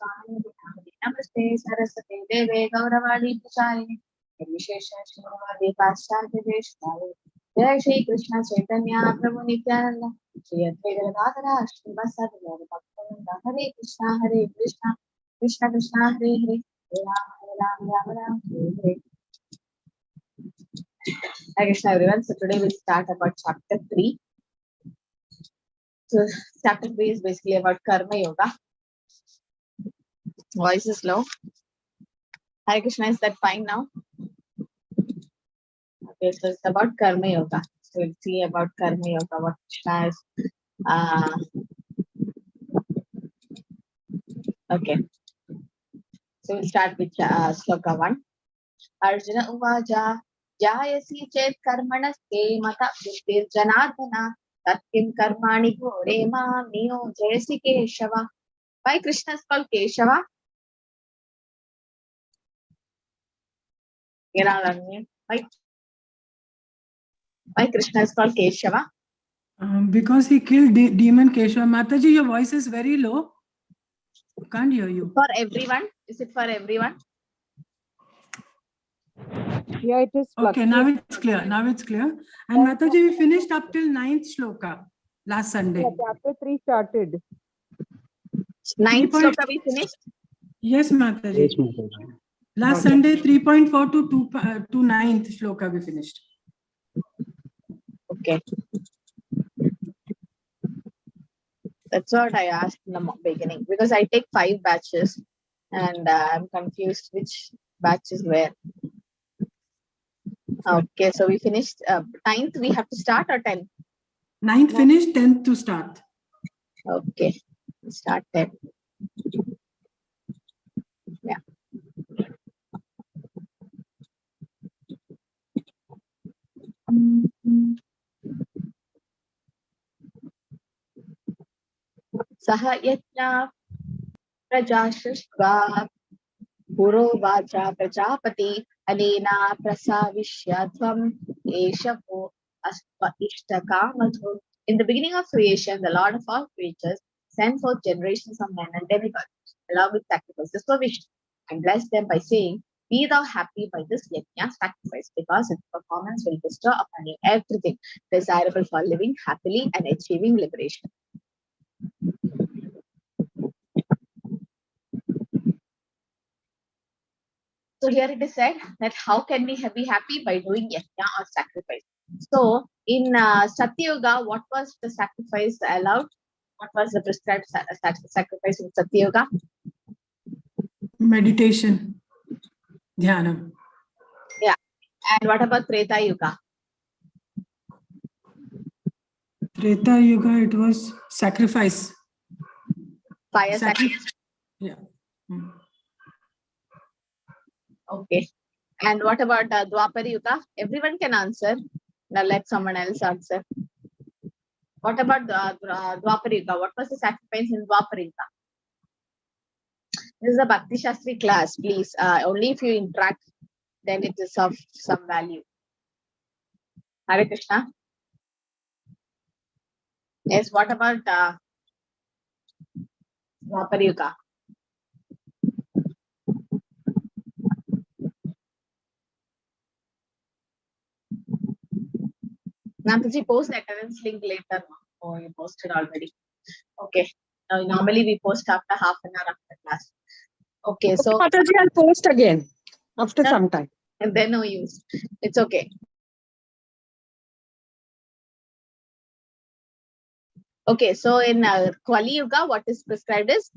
Namaste Saraswati Deve Gauravadi Prachari Nirvishesha Shrimadi Pascharya Deshmari Jai Shri Krishna Chaitanya Prabhu Nityananda Shri Advaita Gadadhara Shrivasadi Bhaktivinoda Hare Krishna Krishna Krishna Hare Hare Hare Ram Ram Hare Hare. Hare Krishna everyone. So today we'll start about chapter 3. So chapter 3 is basically about Karma Yoga. Voice is low. Hare Krishna, is that fine now? Okay, so it's about Karma Yoga. So we'll see about Karma Yoga, what Krishna is. Okay. So we'll start with Sloka 1. Arjuna Uvaja Jayasi Chet Karmanaste Mata Buddhir Janardana Tatkim Karmani Gore Ma Mio Jayasi Keshava. Why Krishna is called Keshava? Why Krishna is called Keshava? Because he killed demon Keshava. Mataji, your voice is very low. Can't hear you. For everyone? Is it for everyone? Yeah, it is. Okay, now it's clear. Now it's clear. And Mataji, we finished up till 9th shloka last Sunday. Yeah, chapter 3 started. 9th shloka we finished? Yes, Mataji. Last Sunday, 3.4 to 9th shloka we finished. Okay. That's what I asked in the beginning, because I take 5 batches and I'm confused which batch is where. Okay, so we finished 9th, we have to start or 10th? 9th finished, 10th to start. Okay, start 10. Yeah. Saha yajna prajashishva puro vacha prajapati alena prasavishyathvam eshapo asva ishtaka madhu. In the beginning of creation, the Lord of all creatures sent forth generations of men and demigods, along with sacrifices for Vishnu, and blessed them by saying, "Be thou happy by this yajna sacrifice, because its performance will bestow upon you everything desirable for living happily and achieving liberation." So here it is said that how can we be happy by doing yajna or sacrifice. So in Satyuga, what was the sacrifice allowed? What was the prescribed sacrifice in Satyuga? Meditation. Dhyana. Yeah. And what about Treta Yuga? Treta Yuga, it was sacrifice. Fire sacrifice. Yeah. Okay. And what about Dwapar Yuga? Everyone can answer. Now let someone else answer. What about Dwapar Yuga? What was the sacrifice in Dwapar Yuga? This is a Bhakti Shastri class, please. Only if you interact, then it is of some value. Hare Krishna. Yes, what about Dwapar Yuga? Namaji, post the attendance link later. Oh, you posted already. Okay. Now, normally we post after half an hour after class. Okay, so Mataji, I'll post again after some time. And then no use. It's okay. Okay, so in Kali Yuga, what is prescribed is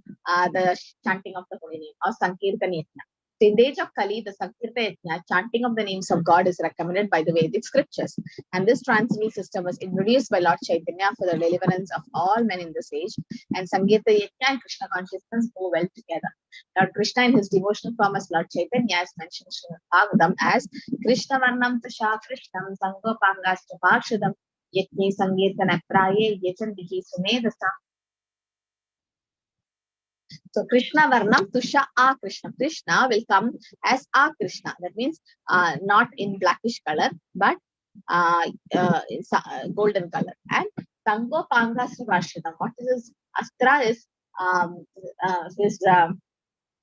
the chanting of the holy name or Sankirtan Yajna. So in the age of Kali, the Sankirtan Yajna, chanting of the names of God is recommended by the Vedic scriptures. And this transcendental system was introduced by Lord Chaitanya for the deliverance of all men in this age. And Sankirtan Yajna and Krishna consciousness go well together. Lord Krishna in his devotional form as Lord Chaitanya is mentioned in Bhagavad as Krishna Varnam Tasha Krishnam Sangopangascha Bhakshadam Yajni Sankirtana Praye Yachandihi Sumedasa. So Krishna Varnam Tusha A Krishna. Krishna will come as A Krishna. That means not in blackish color, but golden color. And Sango Pangastra Bhashadam. What is this? Astra is his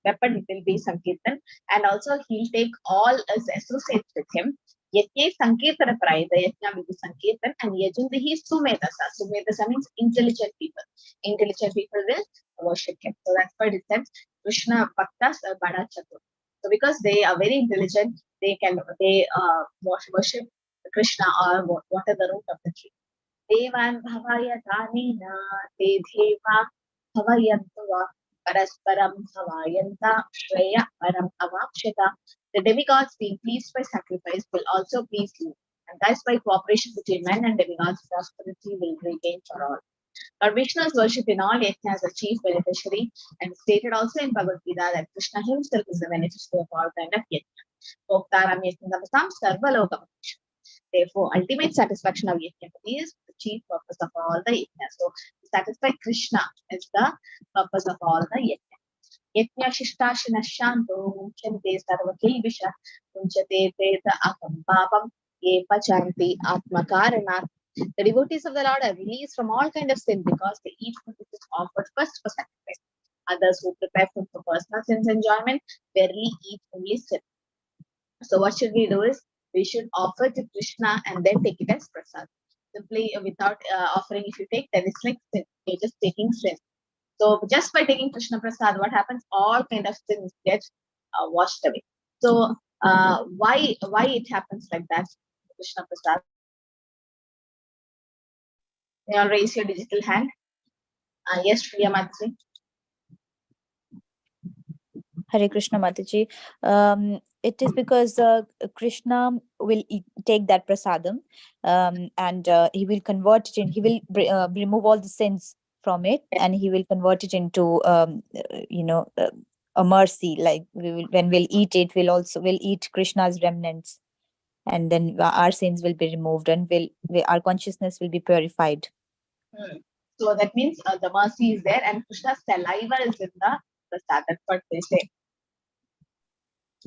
weapon will be Sankirtan, and also he'll take all his associates with him. Yajna Sankirtana Praya, the Yajna will be Sankirtan, and Yajundihi Sumedasa. Sumedasa means intelligent people. Intelligent people will worship him. So that's why it says Krishna Bhaktas Bada Chatur. So because they are very intelligent, they worship Krishna or what are the root of the tree. Devan bhavaya danena te deva bhavayantuva parasparam bhavayanta shreya param avakshata. The demigods being pleased by sacrifice will also please you. And thus by cooperation between men and demigods, prosperity will regain for all. Lord Vishnu's worship in all yajnas as a chief beneficiary, and stated also in Bhagavad Gita that Krishna himself is the beneficiary of all kind of yajna. Bhoktaram yajnadapasam sarvalokam. Therefore, ultimate satisfaction of yajnapati is the chief purpose of all the yajnas. So, to satisfy Krishna is the purpose of all the yajnas. Yajna shistashina shanto munchante sarvakilvisha munchate teta akam papam ye pachanti atmakaranat. The devotees of the Lord are released from all kind of sin because they eat food which is offered first for sacrifice. Others who prepare food for personal sense enjoyment barely eat only sin. So what should we do is we should offer to Krishna and then take it as prasad. Simply without offering, if you take, then it's like sin. You're just taking sin. So just by taking Krishna prasad, what happens? All kind of sins get washed away. So why it happens like that? Krishna prasad. You all raise your digital hand. Yes, Shriya Mataji. Hare Krishna Mataji. It is because Krishna will take that prasadam and he will convert it in, he will remove all the sins from it, and he will convert it into, a mercy. Like when we'll eat it, we'll eat Krishna's remnants, and then our sins will be removed, and our consciousness will be purified. So that means the mercy is there, and Krishna's saliva is in the prasad. That's what they say.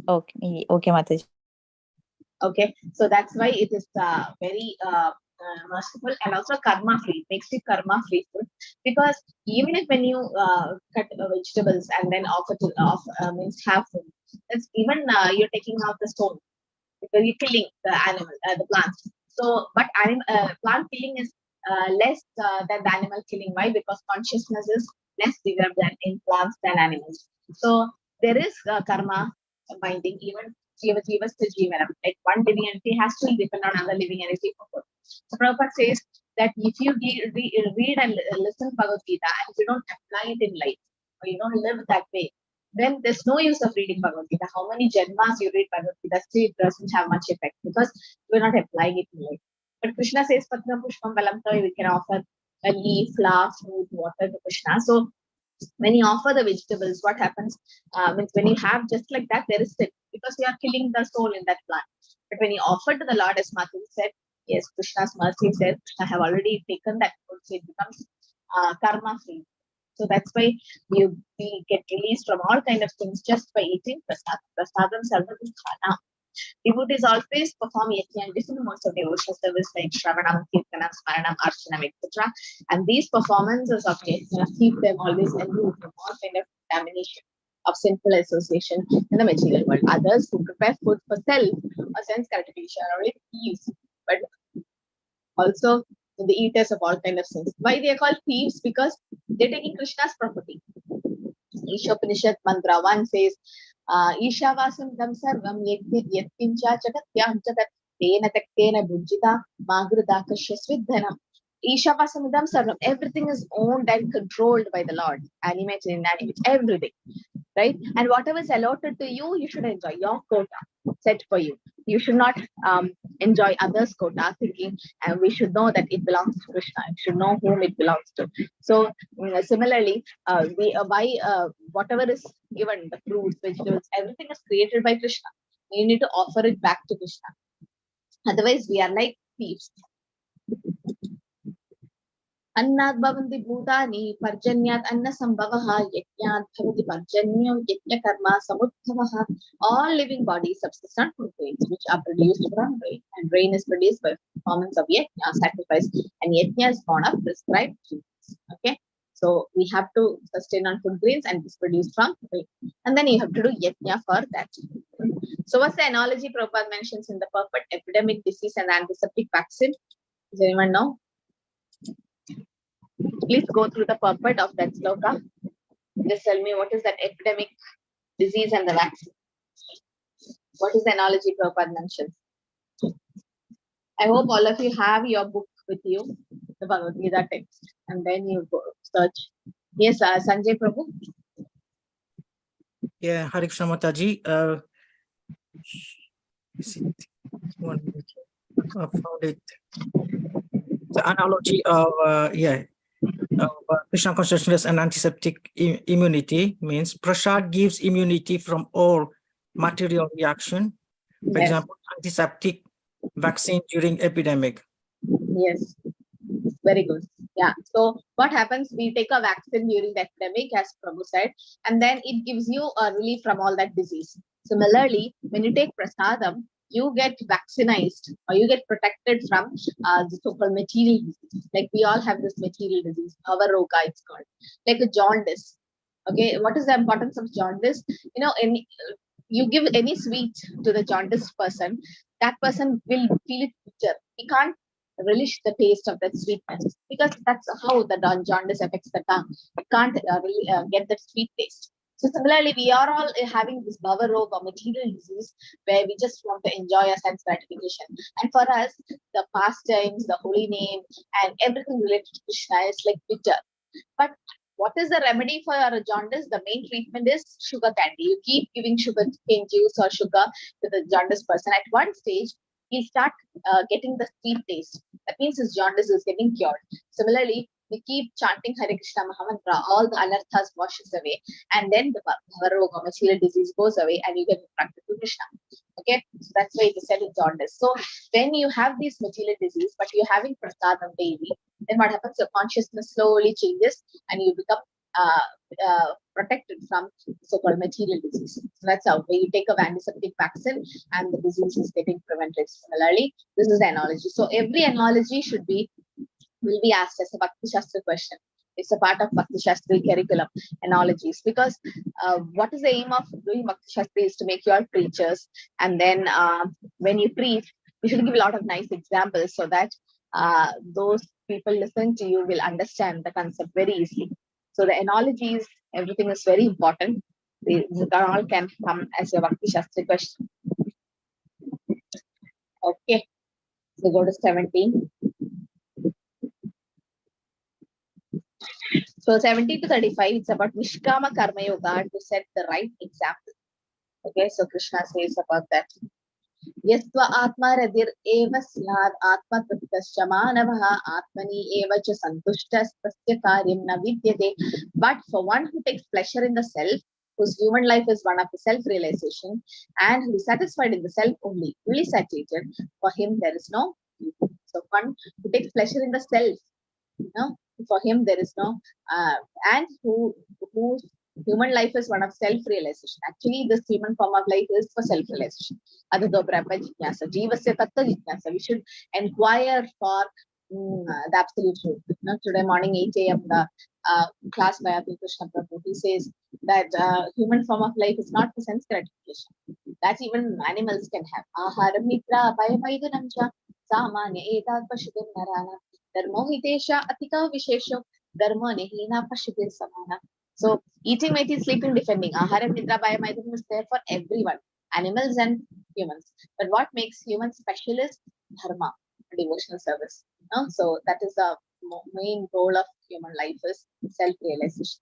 Okay, Mataji. Okay, so that's why it is very merciful and also karma free. It makes it karma free food, because even if when you cut vegetables and then offer to means have food, it's even you're taking out the stone because you're killing the animal, the plants. So, but plant killing is less than the animal killing. Why? Because consciousness is less developed than in plants than animals. So there is karma binding even jivas to jivanam. Like one living entity has to depend on another living entity for food. So Prabhupada says that if you read and listen Bhagavad Gita and if you don't apply it in life, or you don't live that way, then there's no use of reading Bhagavad Gita. How many janmas you read Bhagavad Gita, still it doesn't have much effect because we're not applying it in life. But Krishna says, Patram Pushpam Balam Toy, we can offer a leaf, flower, fruit, water to Krishna. So when you offer the vegetables, what happens? Means when you have just like that, there is sin because you are killing the soul in that plant. But when you offer to the Lord, as Mathu said, yes, Krishna's mercy said, Krishna have already taken that food, so it becomes karma free. So that's why we get released from all kind of things just by eating prasad. Prasadam sarvati khana. Devotees always perform yajna and different modes of devotional service like Shravanam, Kirtanam, Smaranam, Archanam, etc. And these performances of yajna keep them always removed from all kind of contamination of sinful association in the material world. Others who prepare food for self or sense gratification are only thieves, but also the eaters of all kind of sins. Why they are called thieves? Because they're taking Krishna's property. Ishopanishad mantra 1 says, Ishavasam dam sarvam yatkincha chakatyam chakat tena taktena bhujita magradakashya svidhanam. Ishavasam dam sarvam. Everything is owned and controlled by the Lord. Animate and inanimate. Everything. Right? And whatever is allotted to you, you should enjoy your quota set for you. You should not enjoy others' quota thinking, and we should know that it belongs to Krishna. You should know whom it belongs to. So similarly, whatever is given, the fruits, vegetables, everything is created by Krishna. You need to offer it back to Krishna. Otherwise, we are like thieves. Annad bhavanti bhutani parjanyat anna sambhavaha yajnat bhavati parjanyam yajna karma samudbhavaha. All living bodies subsist on food grains which are produced from rain, and rain is produced by performance of yajna, sacrifice, and yajna is born of prescribed fruits. Okay, So we have to sustain on food grains and it's produced from grain. And then you have to do yajna for that. So what's the analogy Prabhupada mentions in the perfect epidemic disease and antiseptic vaccine? Does anyone know? Please go through the purport of that sloka. Just tell me what is that epidemic disease and the vaccine. What is the analogy Prabhupada mentions? I hope all of you have your book with you, the Bhagavad Gita text, and then you go search. Yes, Sanjay Prabhu. Yeah, Hare Krishna Mataji. Is it 1 minute? I found it. The analogy of Krishna consciousness and antiseptic immunity means prasad gives immunity from all material reaction. For Yes. example, antiseptic vaccine during epidemic. Yes, very good. Yeah. So what happens? We take a vaccine during the epidemic, as Prabhu said, and then it gives you a relief from all that disease. Similarly, when you take prasadam, you get vaccinated or you get protected from the so-called material disease. Like we all have this material disease, Avaroga it's called, like a jaundice. Okay, what is the importance of jaundice? You know, you give any sweet to the jaundiced person, that person will feel it bitter. He can't relish the taste of that sweetness because that's how the jaundice affects the tongue. It can't really get that sweet taste. So similarly, we are all having this bhava roga or material disease where we just want to enjoy a sense gratification. And for us, the pastimes, the holy name, and everything related to Krishna is like bitter. But what is the remedy for our jaundice? The main treatment is sugar candy. You keep giving sugar cane juice or sugar to the jaundice person. At one stage, he'll start getting the sweet taste. That means his jaundice is getting cured. Similarly, we keep chanting Hare Krishna Mahamantra, all the anarthas washes away, and then the Bhavaroga, material disease goes away, and you get attracted to Krishna. Okay, so that's why it is said in jaundice. So when you have this material disease, but you're having prasadam daily, then what happens? Your consciousness slowly changes, and you become protected from so-called material disease. So that's how when you take a antiseptic vaccine and the disease is getting prevented. Similarly, this is the analogy. So every analogy will be asked as a Bhakti Shastri question. It's a part of Bhakti Shastri curriculum, analogies, because what is the aim of doing Bhakti Shastri is to make you all preachers. And then when you preach, you should give a lot of nice examples so that those people listening to you will understand the concept very easily. So the analogies, everything is very important. They all can come as a Bhakti Shastri question. Okay, so go to 17. So 17 to 35, it's about Nishkama Karma Yoga to set the right example. Okay, so Krishna says about that. Yasva Atma Radir Eva Syad Atma Pratascha Manavaha Atmani Eva Cha Santushtas Tasya Karyam Na Vidyate. But for one who takes pleasure in the self, whose human life is one of the self-realization, and who is satisfied in the self only, fully saturated, for him there is no. So one who takes pleasure in the self, for him there is no, and whose human life is one of self-realization. Actually, this human form of life is for self-realization. Adado Brahma Jnasa, Jivasya Tattva Jnasa. We should inquire for the absolute truth. Today morning, 8 a.m., the class by Adi Krishna Prabhu, he says that human form of life is not for sense gratification. That even animals can have. Aharam mitra bhayamaidanamcha samanya etat pashutim narana dharmo hitesha atika vishesho dharma nehina pashutir samana. So eating, mating, sleeping, defending, aharam nidra bhayamaidanam is there for everyone, animals and humans. But what makes humans special is dharma, devotional service. So that is the main goal of human life, is self-realization.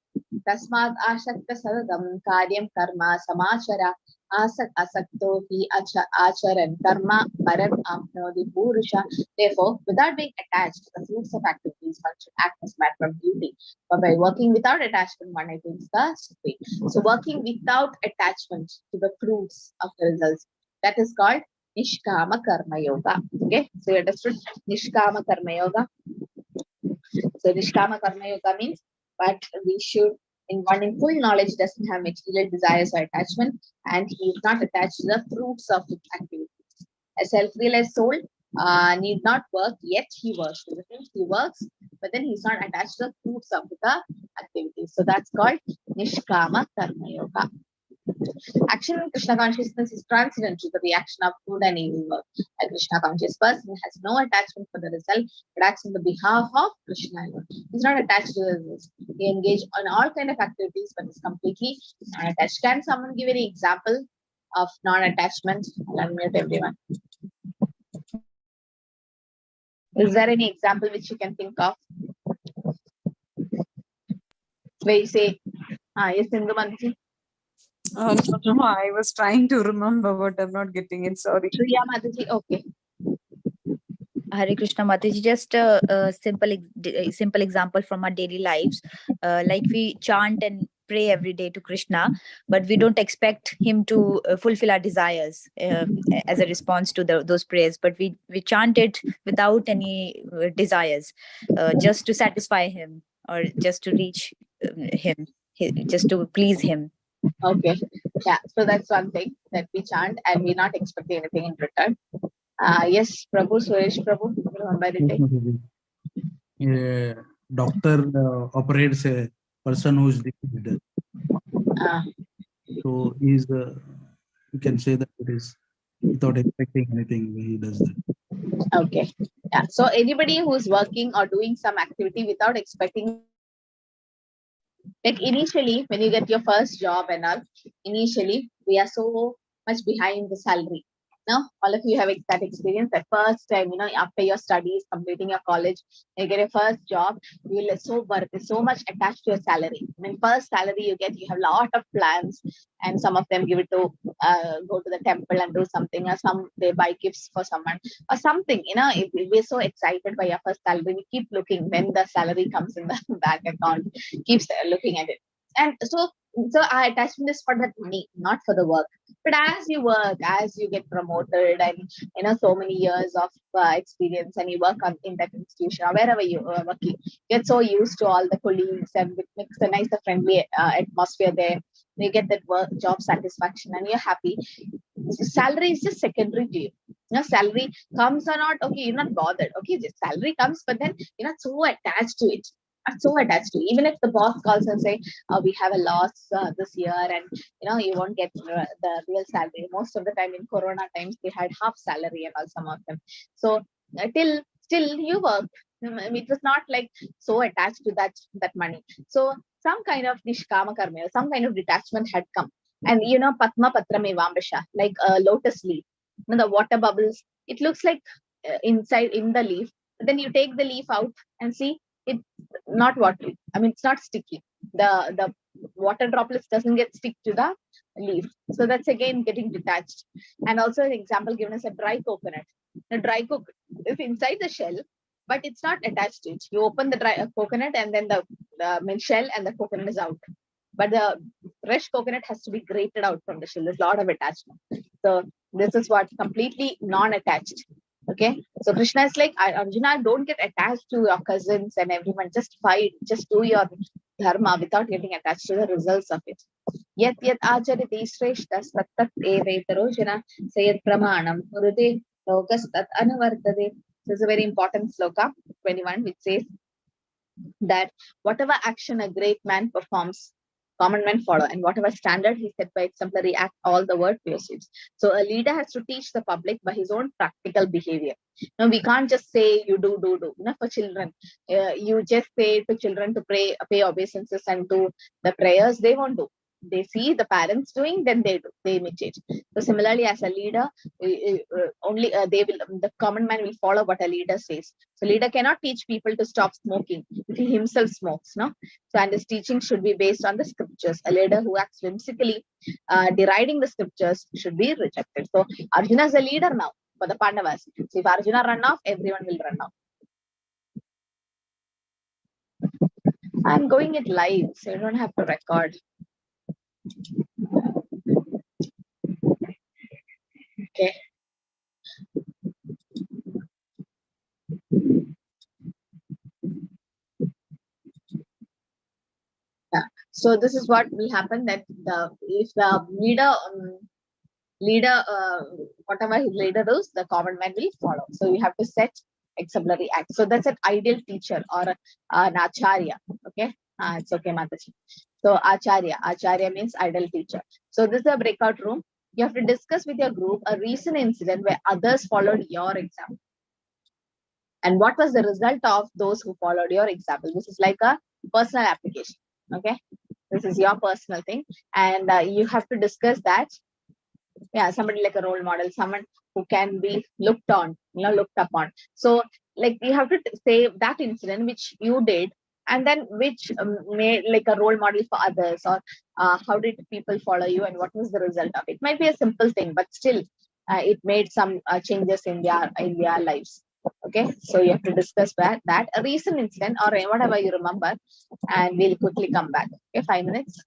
Tasmad ashakta sadam karyam karma samachara asakto hi acharan karma param apnodi purusha. Therefore, without being attached to the fruits of activities, one should act as matter of duty. But by working without attachment, one attains the Shastri. So working without attachment to the fruits of the results, that is called Nishkama Karma Yoga. Okay, so you understood Nishkama Karma Yoga. So Nishkama Karma Yoga means, but we should, in full knowledge, doesn't have material desires or attachment, and he is not attached to the fruits of his activities. A self-realized soul need not work, yet he works. In the sense he works, but then he's not attached to the fruits of the activities. So that's called Nishkama Karma Yoga. Action in Krishna consciousness is transcendental to the reaction of good and evil work. A Krishna conscious person has no attachment for the result, but acts on the behalf of Krishna. He's not attached to the results. He engages on all kind of activities, but is completely non-attached. Can someone give any example of non-attachment? I'll unmute everyone. Is there any example which you can think of? Where you say, yes, Sindhu Manji. No, I was trying to remember, but I'm not getting it. Sorry. Priya Mataji, okay. Hare Krishna Mataji, just a simple example from our daily lives. Like we chant and pray every day to Krishna, but we don't expect him to fulfill our desires as a response to those prayers. But we chant it without any desires, just to satisfy him or just to reach him, just to please him. Okay. Yeah. So that's one thing that we chant and we're not expecting anything in return. Yes, Prabhu, Suresh Prabhu, remember it. A doctor operates a person who is dead. So he's you can say that it is without expecting anything, he does that. Okay. Yeah. So anybody who's working or doing some activity without expecting, like initially when you get your first job and all, initially we are so much behind the salary. No, all of you have that experience. At first time, after your studies, completing your college, you get your first job, you will so much attached to your salary. I mean, first salary you get, you have a lot of plans, and some of them give it to go to the temple and do something, or some they buy gifts for someone or something. We're so excited by your first salary. We keep looking when the salary comes in the bank account, keeps looking at it. And so our attachment is for that money, not for the work. But as you work, as you get promoted, and so many years of experience, and you work in that institution or wherever you are working, you get so used to all the colleagues, and it makes a nice, friendly atmosphere there. You get that work job satisfaction, and you're happy. Salary is just secondary to you. Salary comes or not, okay, you're not bothered. Okay, the salary comes, but then you're not so attached to it. So attached to it. Even if the boss calls and say, we have a loss this year, and you won't get the real salary. Most of the time in Corona times, they had half salary and all, some of them. So still you work. It was not like so attached to that money. So some kind of nishkama karma, some kind of detachment had come. And Patma Patrame Vambasha, like a lotus leaf. The water bubbles, it looks like inside in the leaf. But then you take the leaf out and see, it's not watery. I mean, it's not sticky. The water droplets doesn't get stick to the leaf. So that's again getting detached. And also an example given as a dry coconut. The dry coconut is inside the shell, but it's not attached to it. You open the dry coconut, and then the shell and the coconut is out. But the fresh coconut has to be grated out from the shell. There's a lot of attachment. So this is what completely non-attached. Okay, so Krishna is like, Arjuna, don't get attached to your cousins and everyone. Just fight, just do your dharma without getting attached to the results of it. Yat yat achariti shreshtas tat tat evetarojana sayat pramanam murute lokas tat anavartade. This is a very important sloka 21, which says that whatever action a great man performs, common men follow, and whatever standard he set by exemplary act, all the word proceeds. So a leader has to teach the public by his own practical behavior. Now we can't just say you do. For children, you just say to children to pay obeisances and do the prayers, they won't do. They see the parents doing, then they do, they imitate. So similarly, as a leader, the common man will follow what a leader says. So leader cannot teach people to stop smoking if he himself smokes, no. So and his teaching should be based on the scriptures. A leader who acts whimsically, deriding the scriptures, should be rejected. So Arjuna is a leader now for the Pandavas. So if Arjuna run off, everyone will run off. I'm going it live, so you don't have to record. Okay. Yeah. So this is what will happen, that if the leader leader, whatever his leader does, the common man will follow. So you have to set exemplary act. So that's an ideal teacher or an acharya. Okay, it's okay, Mataji. So acharya means ideal teacher. So this is a breakout room. You have to discuss with your group a recent incident where others followed your example. And what was the result of those who followed your example? This is like a personal application. Okay, this is your personal thing, and you have to discuss that. Yeah, somebody like a role model, someone who can be looked on, looked upon. So like you have to say that incident which you did, and then which made like a role model for others, or how did people follow you, and what was the result of it. Might be a simple thing, but still it made some changes in their lives. Okay, so you have to discuss that a recent incident or whatever you remember, and we'll quickly come back. Okay, 5 minutes.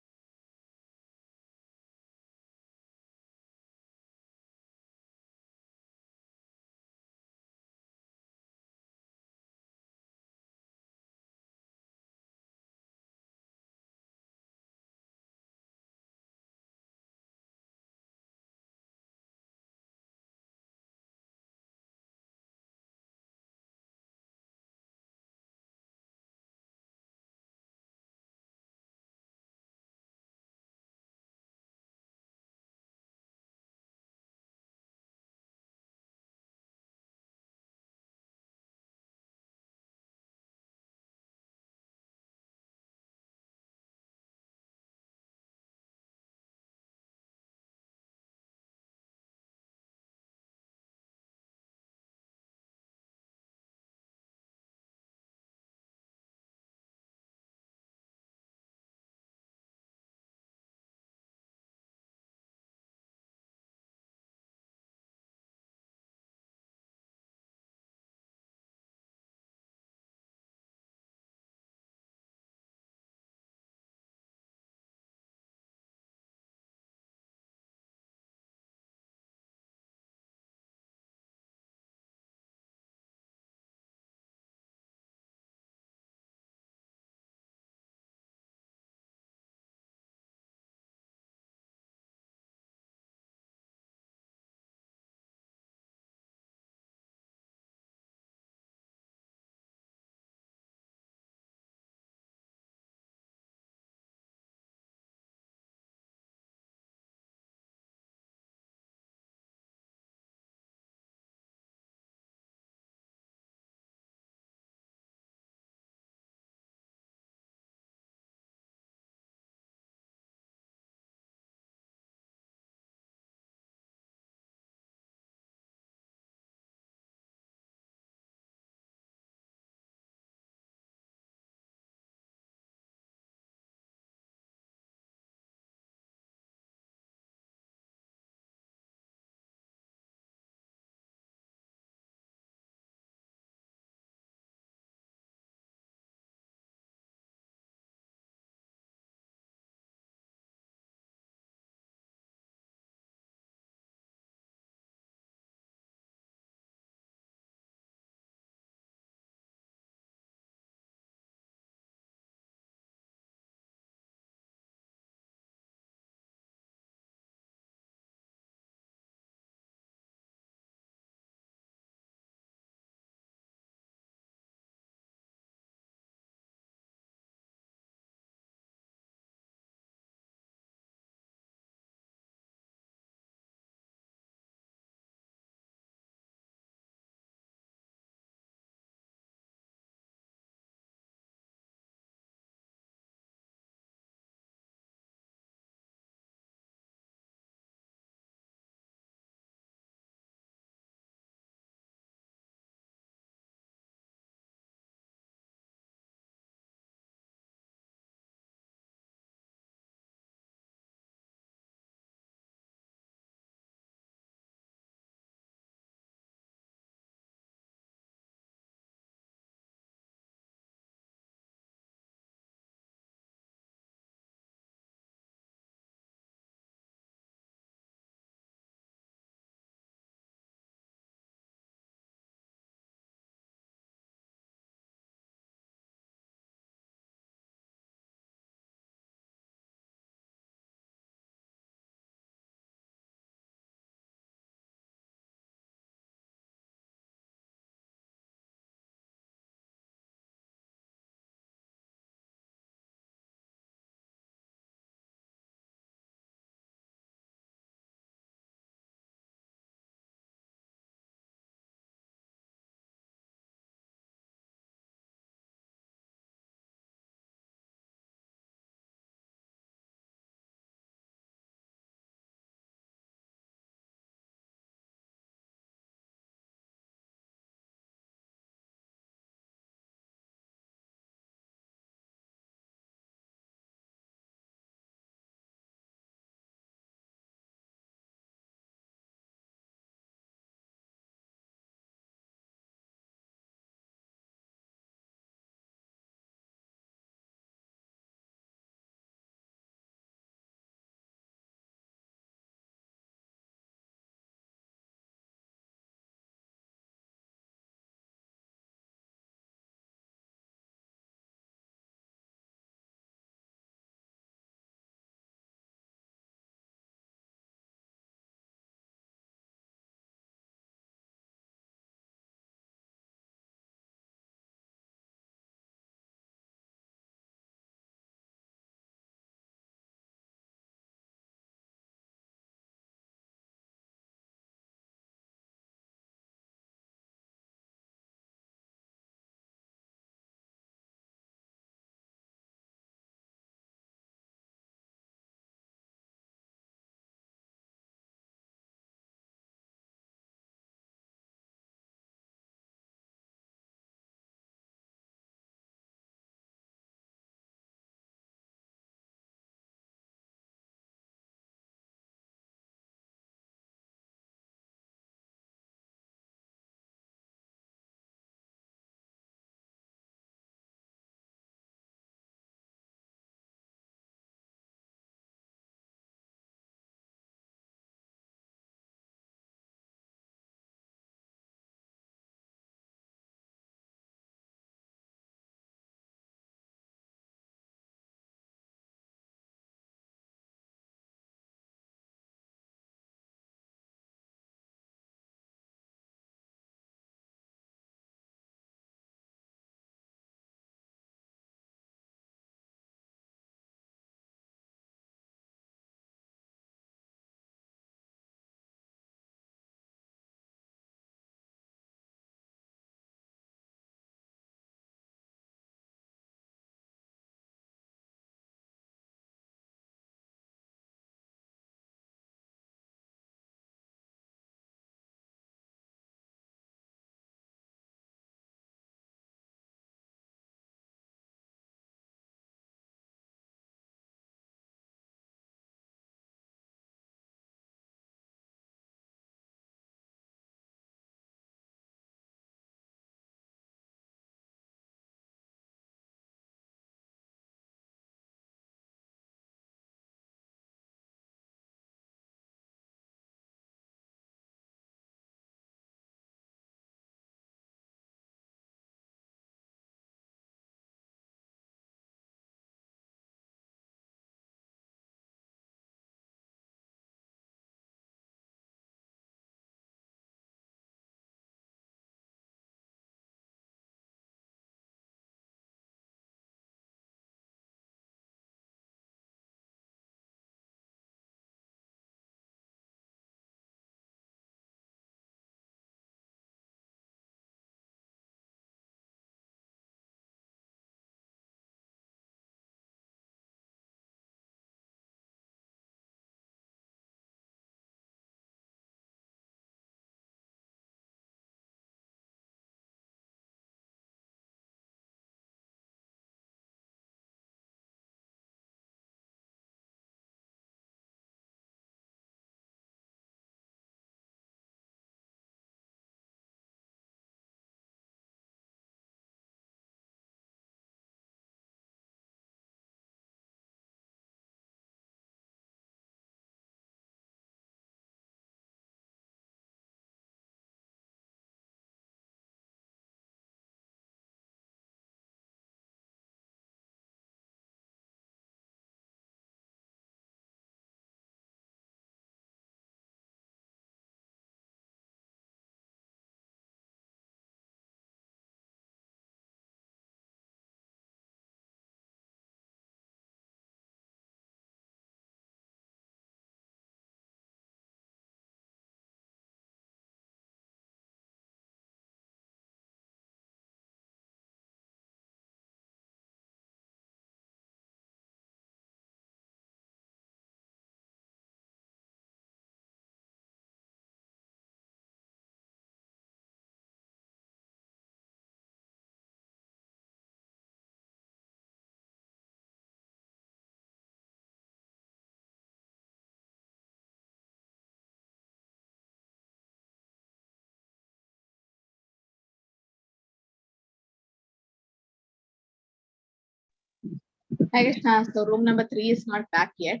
Hare Krishna. So room number 3 is not back yet.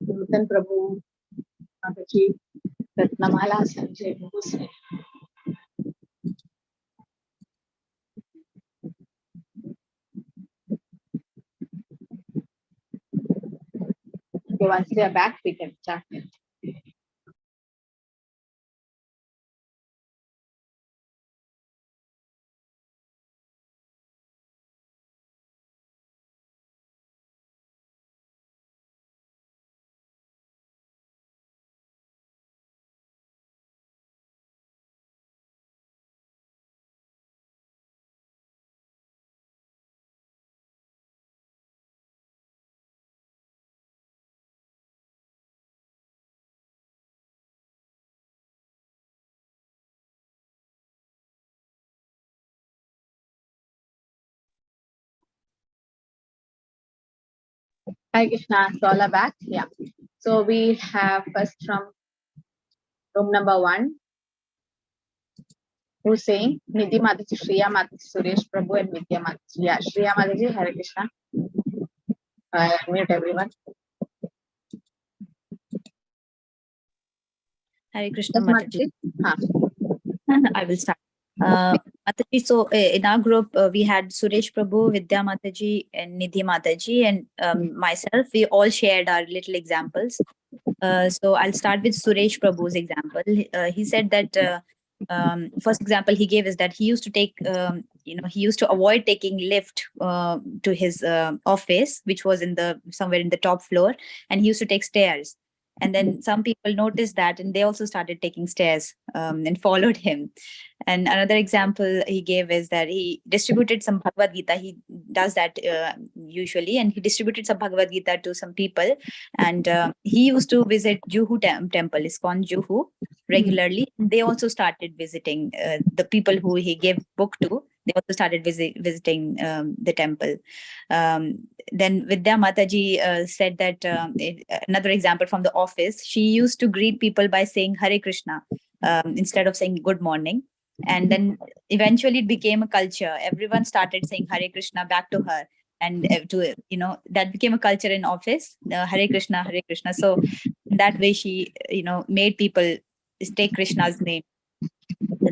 Nutan Prabhu, Mataji, Ratnamala, Sanjay, who's next? Okay, once they are back, we can start. Hare Krishna. So all are back. Yeah. So we have first from room number 1, who's saying Nidhi Mataji, Shriya Mataji, Suresh Prabhu, and Vidya Mataji. Yeah, Shriya Mataji, Hare Krishna. Mute everyone. Hare Krishna Yes, Mataji. Mataji. I will start. Mataji, so in our group, we had Suresh Prabhu, Vidya Mataji, and Nidhi Mataji, and myself. We all shared our little examples. So I'll start with Suresh Prabhu's example. He said that first example he gave is that he used to take, he used to avoid taking lift to his office, which was somewhere in the top floor, and he used to take stairs. And then some people noticed that, and they also started taking stairs and followed him. And another example he gave is that he distributed some Bhagavad Gita. He does that usually, and he distributed some Bhagavad Gita to some people. And he used to visit Juhu temple, ISKCON Juhu, regularly. They also started visiting the people who he gave book to. They also started visiting the temple. Then Vidya Mataji said that another example from the office, she used to greet people by saying Hare Krishna instead of saying good morning. And then eventually it became a culture. Everyone started saying Hare Krishna back to her. And that became a culture in office, Hare Krishna, Hare Krishna. So that way she, made people take Krishna's name.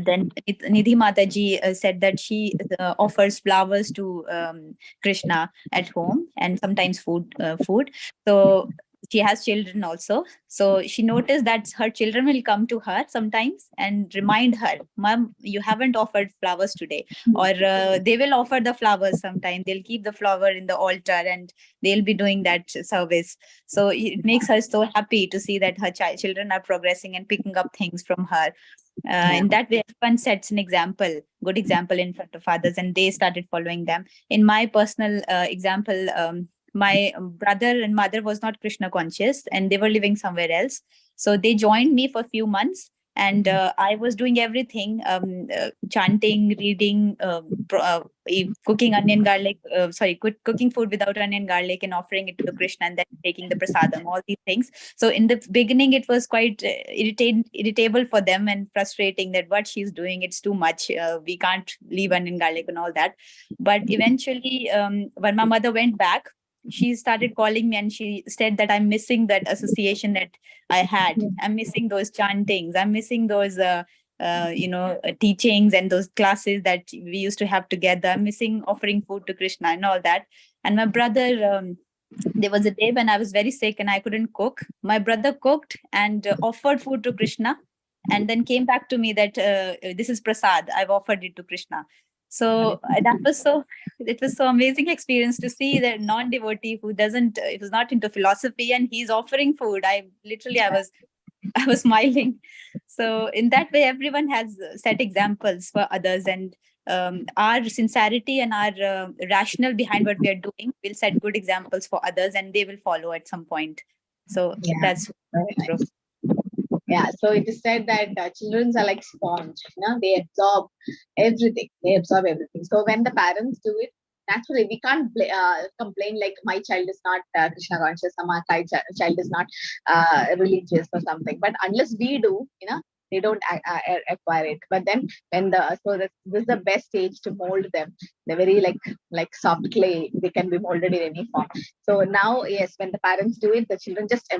Then Nidhi Mataji said that she offers flowers to Krishna at home and sometimes food. So she has children also. So she noticed that her children will come to her sometimes and remind her, Mom, you haven't offered flowers today. Or they will offer the flowers sometime. They'll keep the flower in the altar and they'll be doing that service. So it makes her so happy to see that her children are progressing and picking up things from her. In that way, everyone sets an example, good example in front of others, and they started following them. In my personal example, my brother and mother was not Krishna conscious, and they were living somewhere else. So they joined me for a few months, and I was doing everything, chanting, reading, cooking onion garlic, cooking food without onion garlic and offering it to Krishna, and then taking the prasadam, all these things. So in the beginning, it was quite irritable for them and frustrating that what she's doing, it's too much. We can't leave onion garlic and all that. But eventually, when my mother went back, she started calling me and she said that I'm missing that association that I had. I'm missing those chantings. I'm missing those, teachings and those classes that we used to have together. I'm missing offering food to Krishna and all that. And my brother, there was a day when I was very sick and I couldn't cook. My brother cooked and offered food to Krishna, and then came back to me that this is prasad. I've offered it to Krishna. So it was so amazing experience to see that non-devotee who who's not into philosophy, and he's offering food. I was smiling. So in that way, everyone has set examples for others, and our sincerity and our rationale behind what we are doing will set good examples for others, and they will follow at some point. So that's very nice. Yeah, so it is said that children are like sponge, they absorb everything. So when the parents do it, naturally we can't complain like my child is not Krishna conscious, or my child is not religious or something. But unless we do, they don't acquire it. But then when this is the best stage to mold them. They're very like soft clay. They can be molded in any form. So now, yes, when the parents do it, the children just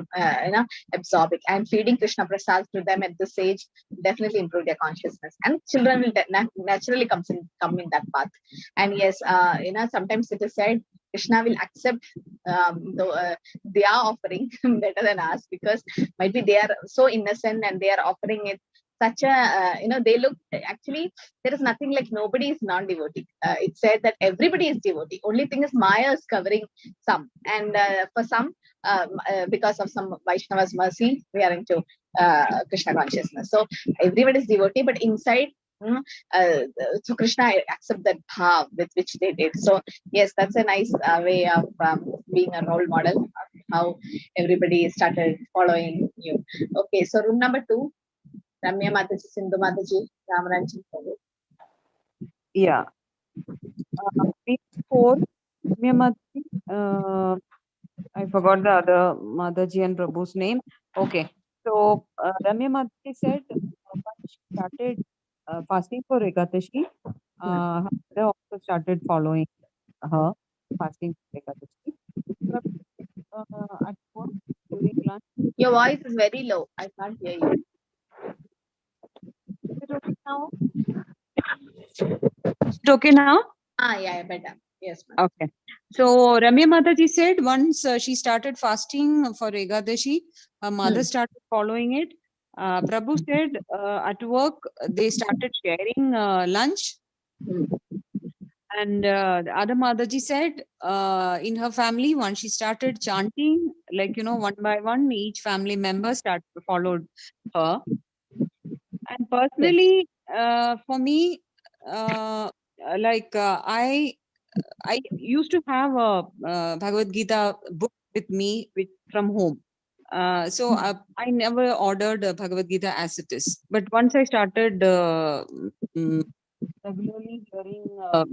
absorb it. And feeding Krishna Prasad to them at this age definitely improve their consciousness, and children will naturally come in that path. And yes, sometimes it is said Krishna will accept their offering better than us, because might be they are so innocent and they are offering it such a they look, actually there is nothing like nobody is non-devotee. It's said that everybody is devotee. Only thing is Maya is covering some, and for some because of some Vaishnava's mercy, we are into Krishna consciousness. So everybody is devotee, but inside so Krishna accept that bhav with which they did. So yes, that's a nice way of being a role model of how everybody started following you. Okay, so room number 2, Ramya Mataji, Sindhu Mataji, Ramaranjan. Yeah. Before Ramya Mataji, I forgot the other Mataji and Prabhu's name. Okay. So Ramya Mataji said when she started fasting for Ekadashi, her mother also started following her, fasting for Ekadashi. At work, during lunch. Your voice is very low. I can't hear you. Is it okay now? Is it okay now? Yeah, better. Yes, ma'am. Okay. So Ramya Mataji said once she started fasting for Ekadashi, her mother started following it. Prabhu said at work they started sharing lunch. And the other Mataji said in her family, once she started chanting, one by one, each family member followed her. And personally, for me, I used to have a Bhagavad Gita book with me from home. So I never ordered Bhagavad Gita as it is. But once I started regularly hearing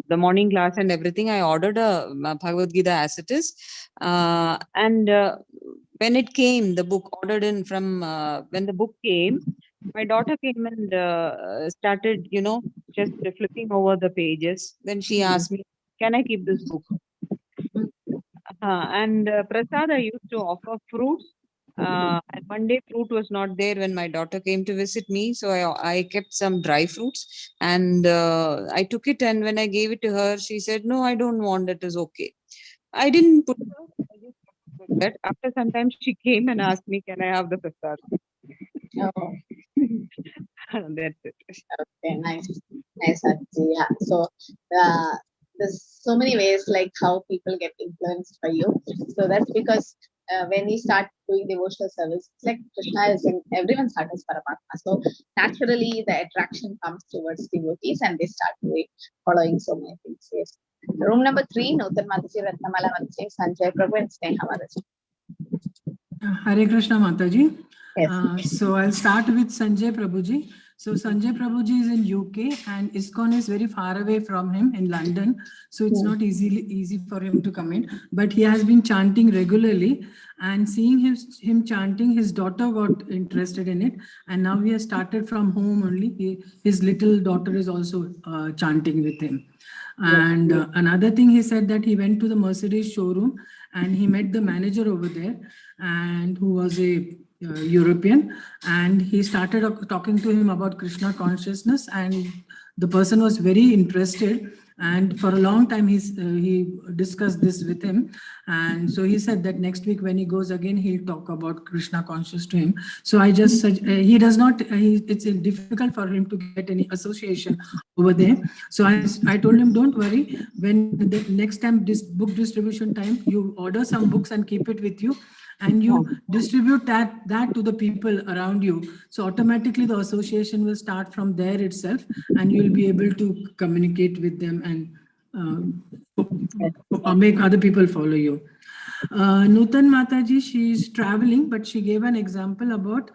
the morning class and everything, I ordered a Bhagavad Gita as it is. And when it came, the book ordered in from, when the book came, my daughter came and started, just flipping over the pages. Then she asked me, can I keep this book? And Prasad, I used to offer fruits. And one day fruit was not there when my daughter came to visit me. So I kept some dry fruits and I took it. And when I gave it to her, she said, no, I don't want it. Is okay. I didn't put her. I just put that. After some time, she came and asked me, can I have the Prasad? Oh. That's it. Okay, nice. Auntie. Yeah. So there's so many ways like how people get influenced by you. So that's because when you start doing devotional service, it's like Krishna is in everyone's heart is Paramatma. So naturally the attraction comes towards devotees and they start following so many things. Yes. Room number 3, Nutan Mataji, Ratnamala Mataji, Sanjay Prabhu, and Sneha Mataji. Hare Krishna Mataji. Yes. So I'll start with Sanjay Prabhuji. So Sanjay Prabhuji is in UK and ISKCON is very far away from him in London. So it's not easy for him to come in, but he has been chanting regularly, and seeing him chanting, his daughter got interested in it. And now he has started from home only. His little daughter is also chanting with him. And another thing, he said that he went to the Mercedes showroom and he met the manager over there, and who was a European, and he started talking to him about Krishna consciousness, and the person was very interested, and for a long time he discussed this with him, and so he said that next week when he goes again he'll talk about Krishna conscious to him. So I just said he does not, it's difficult for him to get any association over there. So I told him, don't worry, when the next time this book distribution time, you order some books and keep it with you, and you distribute that to the people around you. So automatically the association will start from there itself, and you'll be able to communicate with them and make other people follow you. Nutan Mataji, she is traveling, but she gave an example about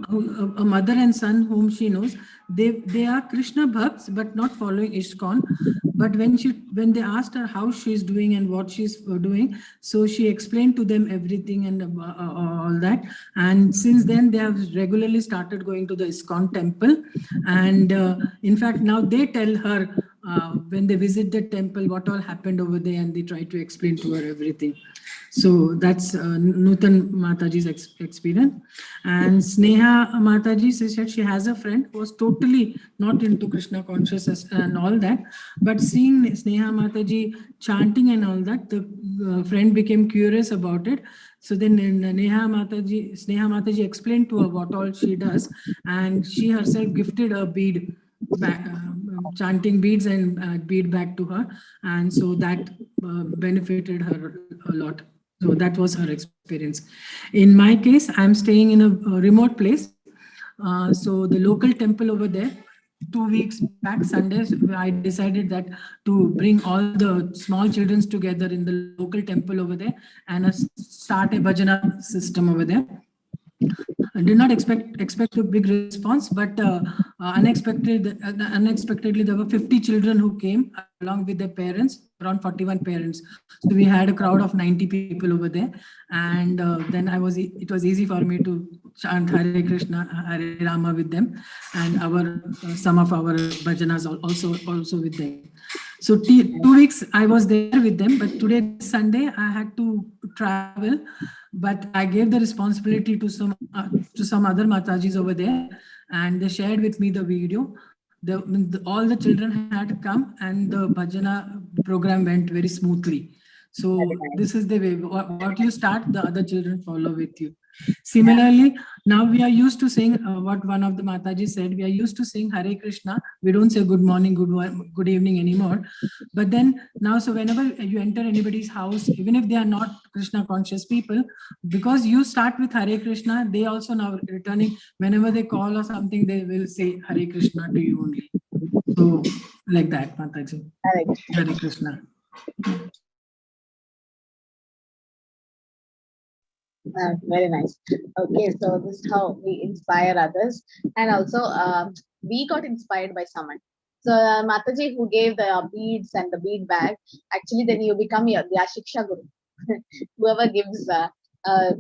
a mother and son whom she knows. They are Krishna bhakts, but not following ISKCON. But when they asked her how she's doing and what she's doing, so she explained to them everything and all that. And since then, they have regularly started going to the ISKCON temple. And in fact, now they tell her when they visit the temple what all happened over there, and they try to explain to her everything. So that's Nutan Mataji's experience. And Sneha Mataji said she has a friend who was totally not into Krishna consciousness and all that. But seeing Sneha Mataji chanting and all that, the friend became curious about it. So then Sneha Mataji explained to her what all she does, and she herself gifted a bead back, chanting beads and bead back to her, and so that benefited her a lot. So that was her experience. In my case, I'm staying in a remote place. So the local temple over there, 2 weeks back, Sundays, I decided that to bring all the small children together in the local temple over there and start a bhajana system over there. I did not expect a big response, but unexpectedly there were 50 children who came along with their parents, around 41 parents. So we had a crowd of 90 people over there, and then it was easy for me to chant Hare Krishna, Hare Rama with them, and some of our bhajanas also with them. So 2 weeks I was there with them, but today Sunday I had to travel, but I gave the responsibility to some other Matajis over there, and they shared with me the video. All the children had come, and the bhajana program went very smoothly. So this is the way, what you start, the other children follow with you. Similarly, now we are used to saying what one of the Mataji said, we are used to saying Hare Krishna. We don't say good morning, good evening anymore. But then now, so whenever you enter anybody's house, even if they are not Krishna conscious people, because you start with Hare Krishna, they also now returning, whenever they call or something, they will say Hare Krishna to you only. So like that, Mataji. Hare Krishna. Very nice. Okay, so this is how we inspire others, and also we got inspired by someone. So Mataji, who gave the beads and the bead bag, actually then you become the Shiksha Guru. Whoever gives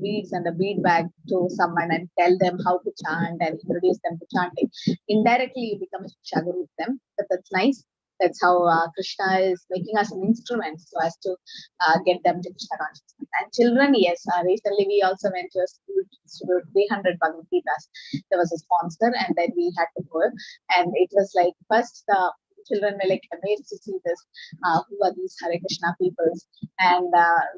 beads and the bead bag to someone and tell them how to chant and introduce them to chanting, indirectly you become a Shiksha Guru with them. But that's nice. That's how Krishna is making us an instrument so as to get them to Krishna consciousness. And children, yes, recently we also went to a school to distribute 300 Bhagavad Gitas. There was a sponsor, and then we had to go. And it was like, first the children were like amazed to see this. Who are these Hare Krishna peoples? And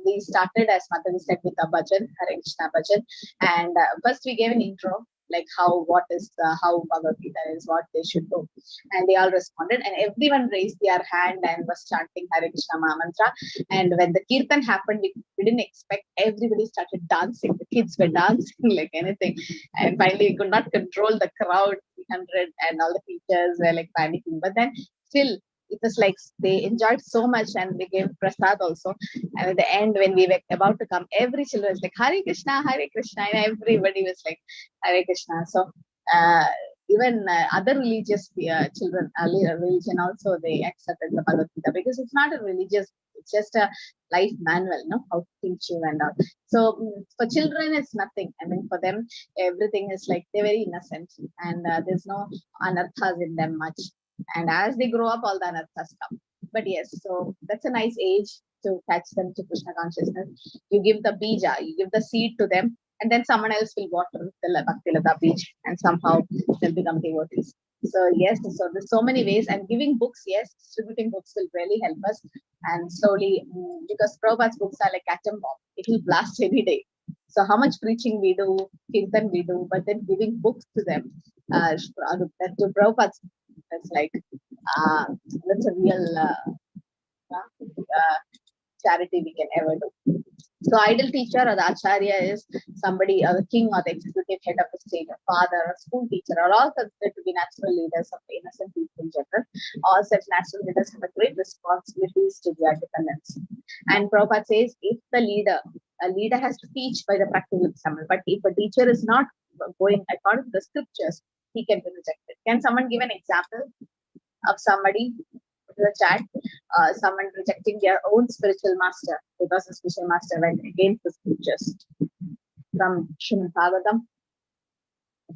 we started, as Mataji said, with a bhajan, Hare Krishna bhajan. And first we gave an intro, like how Bhagavad Gita is, what they should do. And they all responded, and everyone raised their hand and was chanting Hare Krishna Mahamantra. And when the Kirtan happened, we didn't expect, everybody started dancing. The kids were dancing like anything. And finally, we could not control the crowd, 300, and all the teachers were like panicking. But then still, it was like they enjoyed so much, and they gave prasad also. And at the end, when we were about to come, every children was like Hare Krishna, and everybody was like Hare Krishna. So even other religious children, religion also, they accepted the Bhagavad Gita, because it's not a religious, it's just a life manual, no, how to teach you and all. So for children, it's nothing. I mean, for them, everything is like they're very innocent, and there's no anarthas in them much. And as they grow up, all the anarthas come. But yes, so that's a nice age to catch them to Krishna consciousness. You give the bija, you give the seed to them, and then someone else will water the Bhakti Lata beach, and somehow they'll become devotees. So yes, so there's so many ways, and giving books, yes, distributing books will really help us. And slowly, because Prabhupada's books are like atom bomb, it will blast any day. So how much preaching we do, kirtan we do, but then giving books to them, to Prabhupada's, that's like, that's a real charity we can ever do. So ideal teacher or the acharya is somebody, the king or the executive head of the state, a father, a school teacher, are all considered to be natural leaders of the innocent people in general. All such natural leaders have a great responsibilities to their dependents. And Prabhupada says, if a leader has to teach by the practical example, but if a teacher is not going according to the scriptures, he can be rejected. Can someone give an example of somebody in the chat? Someone rejecting their own spiritual master because the spiritual master went against the scriptures. From Srimad Bhagavatam,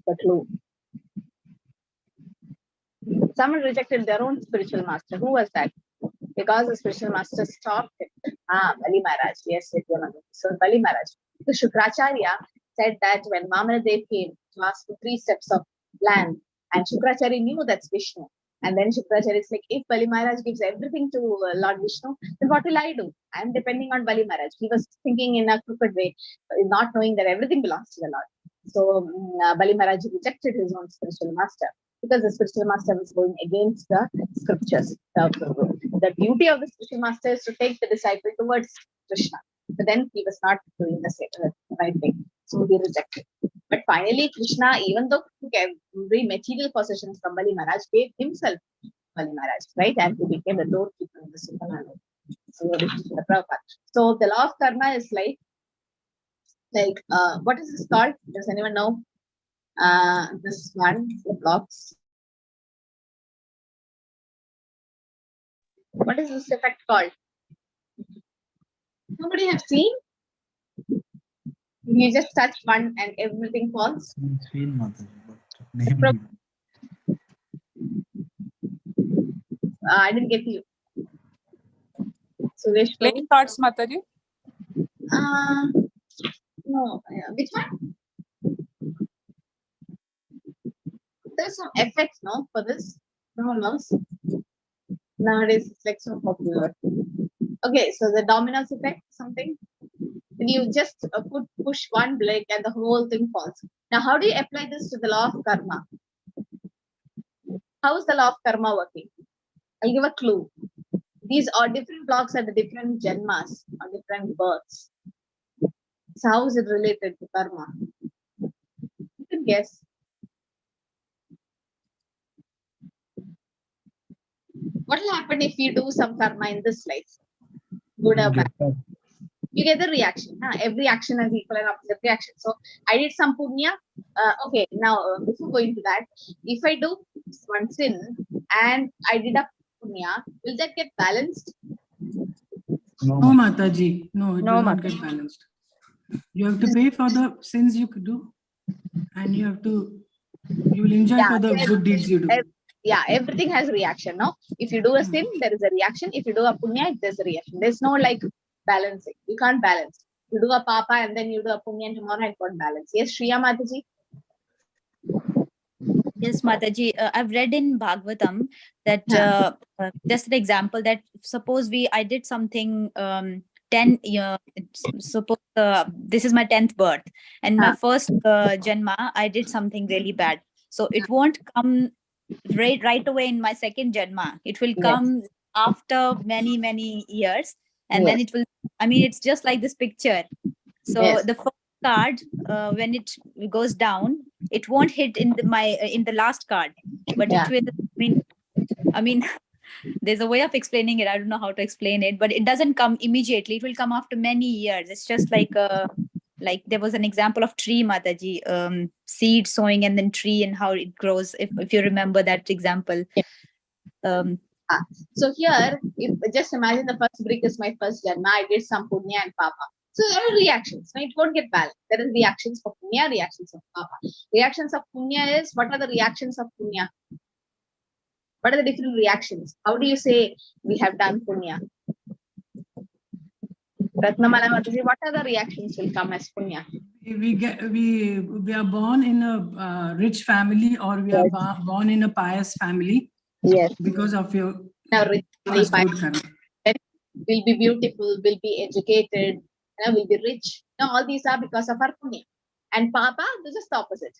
the clue. Someone rejected their own spiritual master. Who was that? Because the spiritual master stopped it. Bali Maharaj. Yes, so Bali Maharaj. So Shukracharya said that when Vamanadev came to ask for 3 steps of land, and Shukracharya knew that's Vishnu. And then Shukracharya is like, if Bali Maharaj gives everything to Lord Vishnu, then what will I do? I am depending on Bali Maharaj. He was thinking in a crooked way, not knowing that everything belongs to the Lord. So Bali Maharaj rejected his own spiritual master because the spiritual master was going against the scriptures. The beauty of the spiritual master is to take the disciple towards Krishna. But then he was not doing the right thing. So he rejected. But finally, Krishna, even though he took every material possessions from Bali Maharaj, gave himself Bali Maharaj, right? And he became the doorkeeper of the Superman. So the law of karma is like what is this called? Does anyone know? This one, the blocks. What is this effect called? Nobody have seen? You just touch one and everything falls. I didn't get you. Suresh, Playing cards, Mataji. No, which one? There's some effects, no, for this. No one knows. Nowadays, it's like so popular. Okay, so the dominoes effect, something. And you just push one blade and the whole thing falls. Now, how do you apply this to the law of karma? How is the law of karma working? I'll give a clue. These are different blocks at the different janmas or different births. So how is it related to karma? You can guess. What will happen if you do some karma in this life? Good or bad? You get the reaction. Every action has equal and opposite reaction. So I did some punya. Okay, now before going to that, if I do one sin and I did a punya, will that get balanced? No, Mataji. No, it will not get balanced. You have to pay for the sins you could do, and you will enjoy for the good deeds you do. Everything has a reaction. No, if you do a sin, there is a reaction. If you do a punya, there's a reaction. There's no like balancing. You can't balance. You do a papa and then you do a punya and tomorrow I can't balance. Yes, Shriya Mataji. Yes, Mataji. I've read in Bhagavatam that just an example that suppose I did something 10 years. Suppose this is my 10th birth, and my first janma I did something really bad. So it won't come right away in my second janma. It will come after many years, and then it will. I mean, it's just like this picture. So the first card, when it goes down, it won't hit in the last card, but it will. I mean, there's a way of explaining it. I don't know how to explain it, but it doesn't come immediately. It will come after many years. It's just like there was an example of tree, Mataji, seed sowing and then tree and how it grows. If you remember that example. So here, just imagine the first brick is my first janma. I did some punya and papa. So there are reactions. No, it won't get balanced. There are reactions for punya, reactions of papa. Reactions of punya is, what are the reactions of punya? What are the different reactions? How do you say we have done punya? Ratnamala Mataji, what are the reactions will come as punya? We are born in a rich family, or we are born in a pious family. Yes. Because of your rich family, will be beautiful, will be educated, will be rich. Now all these are because of our punya. And papa, this is the opposite.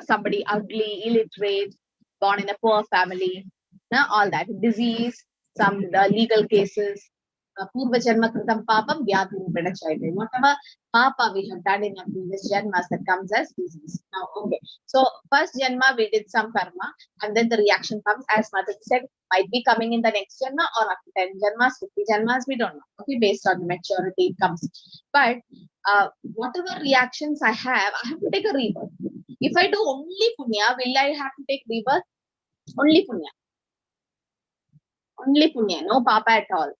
Somebody ugly, illiterate, born in a poor family. Now all that disease, some legal cases. Purva janma kritam papam vyadhim pedachayate. Whatever papa we have done in our previous janmas, that comes as disease. Now, okay. So first janma we did some karma, and then the reaction comes, as Mataji said, might be coming in the next janma or after 10 janmas, 50 janmas, we don't know. Okay, based on the maturity it comes. But whatever reactions I have to take a rebirth. If I do only punya, will I have to take rebirth? Only punya. Only punya, no papa at all.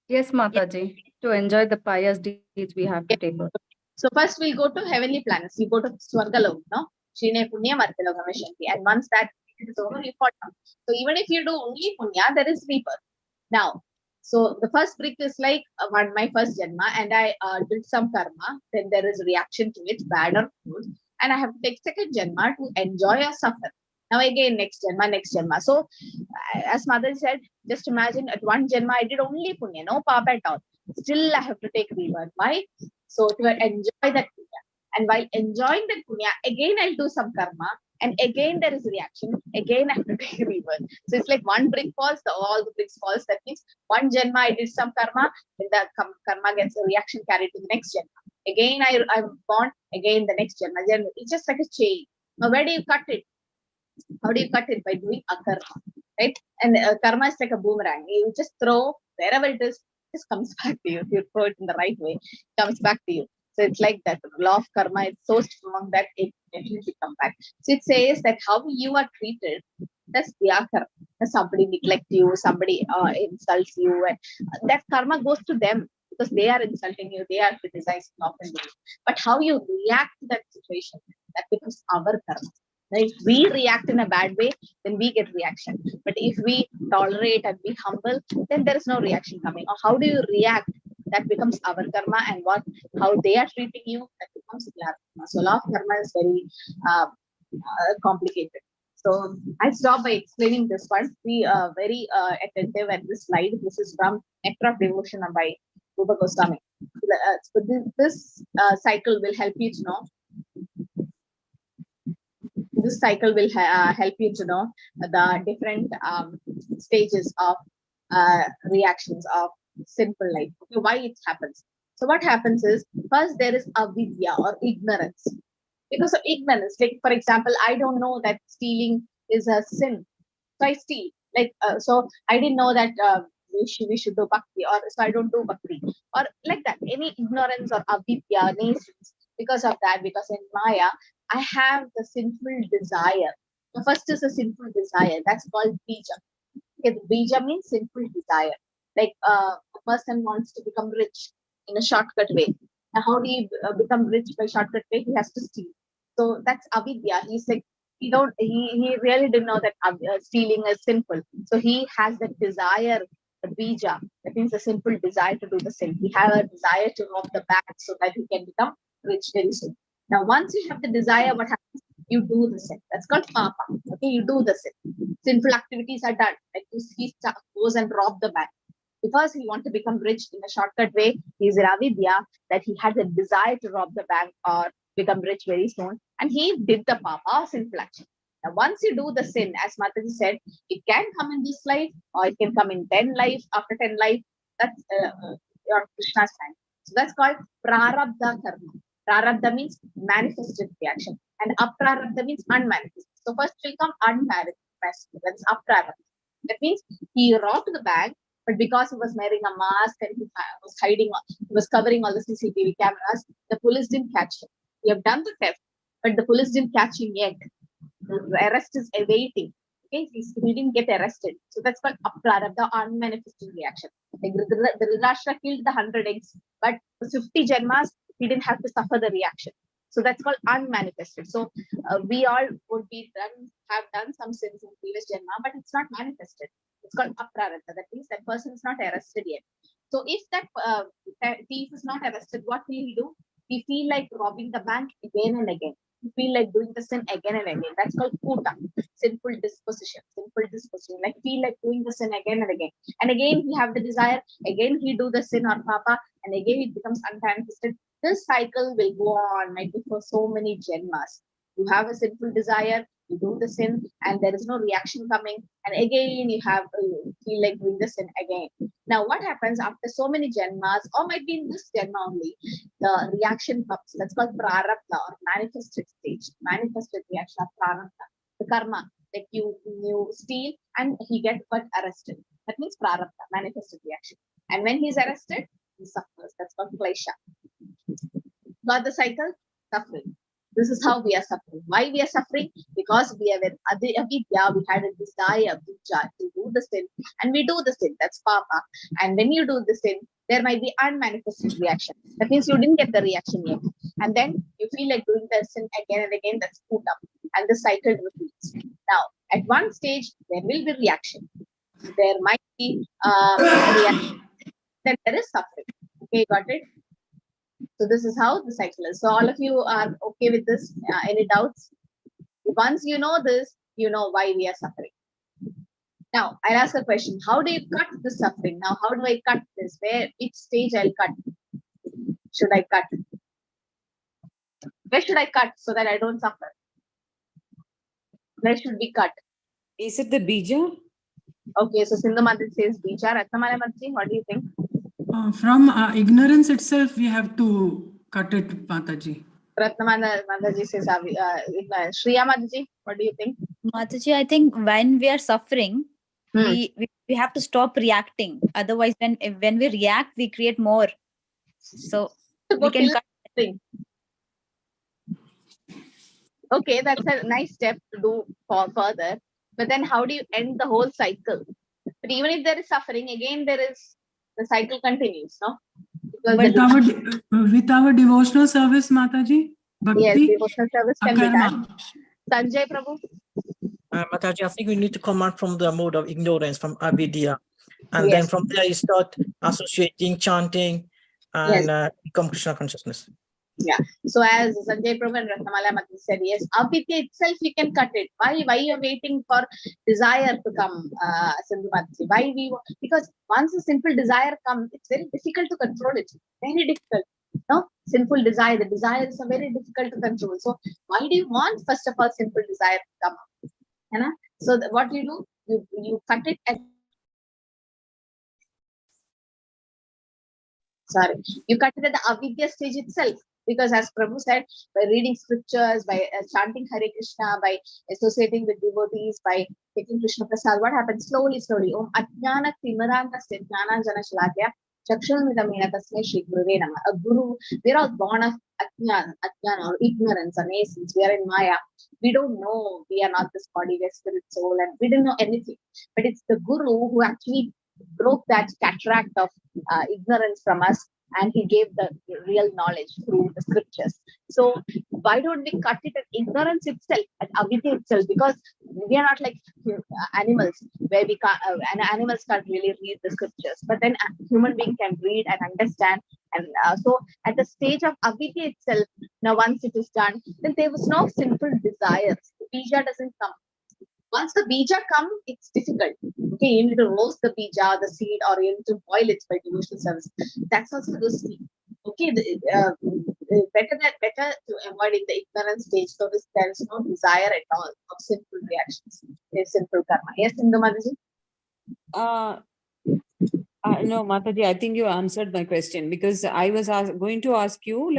Yes, Mataji. To enjoy the pious deeds, we have to take birth. So first we'll go to heavenly planets. You go to Swargalok, no? Shine punya martilogam shanti. And once that is over, you fall down. So even if you do only punya, there is rebirth. Now, so the first brick is like my first janma, and I did some karma. Then there is reaction to it, bad or good, and I have to take second janma to enjoy or suffer. Now again, next janma. So as mother said, just imagine at one janma I did only punya, no papa at all. Still I have to take rebirth. Why? So to enjoy that punya. And while enjoying that punya, again I'll do some karma, and again there is reaction. Again I have to take rebirth. So it's like one brick falls, all the bricks falls. That means one janma I did some karma, then the karma gets a reaction carried to the next janma. Again I'm born, again the next janma. It's just like a chain. Now where do you cut it? How do you cut it? By doing akarma, right? And karma is like a boomerang. You just throw wherever it is, it just comes back to you. If you throw it in the right way, it comes back to you. So it's like that. The law of karma is so strong that it definitely comes back. So it says that how you are treated, that's karma. Somebody neglect you, somebody insults you, and that karma goes to them because they are insulting you, they are criticizing often you. But how you react to that situation, that becomes our karma. If we react in a bad way, then we get reaction. But if we tolerate and be humble, then there is no reaction coming. Or how do you react? That becomes our karma, and how they are treating you, that becomes their karma. So law of karma is very complicated. So I stop by explaining this one. Be very attentive at this slide. This is from Nectar of Devotion by Rupa Goswami. So this cycle will help you to know. This cycle will help you to know the different stages of reactions of sinful life. Okay, why it happens. So what happens is, first there is avidya or ignorance. Because of ignorance, like for example, I don't know that stealing is a sin. So I steal. Like so I didn't know that we should do bhakti, or so I don't do bhakti. Or like that. Any ignorance or avidya, nations, because of that, because in Maya, I have the sinful desire. The first is a sinful desire. That's called bija. Okay, bija means sinful desire. Like a person wants to become rich in a shortcut way. Now, how do you become rich by shortcut way? He has to steal. So that's avidya. He's like, he really didn't know that stealing is sinful. So he has that desire, the bija. That means the sinful desire to do the sin. He has a desire to rob the bank so that he can become rich very soon. Now, once you have the desire, what happens? You do the sin. That's called papa. Okay, you do the sin. Sinful activities are done. Like he goes and rob the bank. Because he wants to become rich in a shortcut way, he's in avidya, that he had the desire to rob the bank or become rich very soon. And he did the papa, sinful action. Now, once you do the sin, as Mataji said, it can come in this life or it can come in 10 life, after 10 life. That's your Krishna's time. So that's called prarabdha karma. Prarabdha means manifested reaction, and aprarabdha means unmanifested. So first will come unmanifested. That's aprarabdha. That means he robbed the bank, but because he was wearing a mask and he was hiding, he was covering all the CCTV cameras, the police didn't catch him. He have done the theft, but the police didn't catch him yet. The arrest is awaiting. Okay, he didn't get arrested. So that's called aprarabdha, unmanifested reaction. Like the Dhritarashtra killed the 100 eggs, but for 50 janmas, he didn't have to suffer the reaction. So that's called unmanifested. So we all would have done some sins in previous janma, but it's not manifested. It's called aprarabdha. That means that person is not arrested yet. So if that thief is not arrested, what will he do? He feel like robbing the bank again and again. He feel like doing the sin again and again. That's called kuta, sinful disposition. Like feel like doing the sin again and again. And again he have the desire. Again he do the sin or papa, and again it becomes unmanifested. This cycle will go on maybe for so many janmas. You have a sinful desire, you do the sin, and there is no reaction coming, and again you have feel like doing the sin again. Now what happens after so many janmas, or might be in this janma only, the reaction comes. That's called prarabdha or manifested stage. Manifested reaction of prarabdha. The karma, like you steal and he got arrested. That means prarabdha, manifested reaction. And when he's arrested, he suffers. That's called klesha. Got the cycle? Suffering. This is how we are suffering. Why we are suffering? Because we have an avidya, we had a desire to do the sin, and we do the sin. That's papa. And when you do the sin, there might be unmanifested reaction. That means you didn't get the reaction yet. And then you feel like doing the sin again and again, that's put up. And the cycle repeats. Now, at one stage, there will be reaction. There might be reaction. Then there is suffering. Okay, got it? So this is how the cycle is. So all of you are okay with this? Any doubts? Once you know this, you know why we are suffering. Now, I'll ask a question. How do you cut the suffering? Now, how do I cut this? Which stage I'll cut? Should I cut? Where should I cut so that I don't suffer? Where should we cut? Is it the bija? Okay, so Sindhu Mataji says bija. Ratnamala Mataji, what do you think? From ignorance itself, we have to cut it, Mataji. Ratnamala Mataji says Shriya Mataji, what do you think? Mataji, I think when we are suffering, we have to stop reacting. Otherwise, when we react, we create more. So we can cut thing. Okay, that's a nice step to do further. But then how do you end the whole cycle? But even if there is suffering, again the cycle continues, no? Because with our devotional service, Mataji, Bhakti, yes, devotional service can be done. Sanjay Prabhu? Mataji, I think we need to come out from the mode of ignorance, from avidya. And then from there you start associating, chanting, and become Krishna consciousness. Yeah. So as Sanjay Prabhu and Ratnamala Mataji said, yes, avidya itself we can cut it. Why you're waiting for desire to come, Sindhu Mataji? Because once a simple desire comes, it's very difficult to control it. Very difficult. No, sinful desire. The desires are very difficult to control. So why do you want first of all simple desire to come up? You know? So what you do, you cut it at you cut it at the avidya stage itself. Because as Prabhu said, by reading scriptures, by chanting Hare Krishna, by associating with devotees, by taking Krishna Prasad, what happens? Slowly. Om Ajnana Timaranta Jnana Jana Shalakya Chakshunamina Tasmai Shri Guruve Nama. A guru, we're all born of Ajnana or ignorance or nascence. We are in Maya. We don't know. We are not this body, we're spirit, soul, and we didn't know anything. But it's the guru who actually broke that cataract of ignorance from us, and he gave the real knowledge through the scriptures. So why don't we cut it at ignorance itself, at avidya itself? Because we are not like animals, where we can't, and animals can't really read the scriptures, but then a human being can read and understand. And so at the stage of avidya itself, now once it is done, then there was no simple desires. The bija doesn't come. Once the bija comes, it's difficult. Okay, you need to roast the bija, the seed, or you need to boil it by devotional service. That's also risky. Okay, better to avoid in the ignorance stage, so there is no desire at all of simple reactions. There's simple karma. Yes, Sindhu Mataji? No, Mataji, I think you answered my question, because I was going to ask you,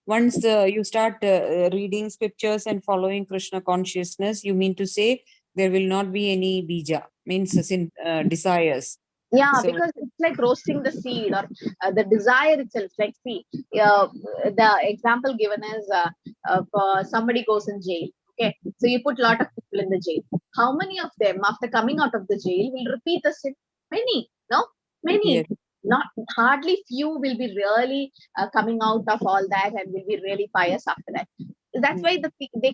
once you start reading scriptures and following Krishna consciousness, you mean to say there will not be any bija, means desires. Yeah, so, because it's like roasting the seed, or the desire itself. Like, see, the example given is for somebody goes in jail. Okay, so you put a lot of people in the jail. How many of them, after coming out of the jail, will repeat the sin? Many, no? Many. Yes. Not hardly few will be really coming out of all that and will be really pious after that. That's why they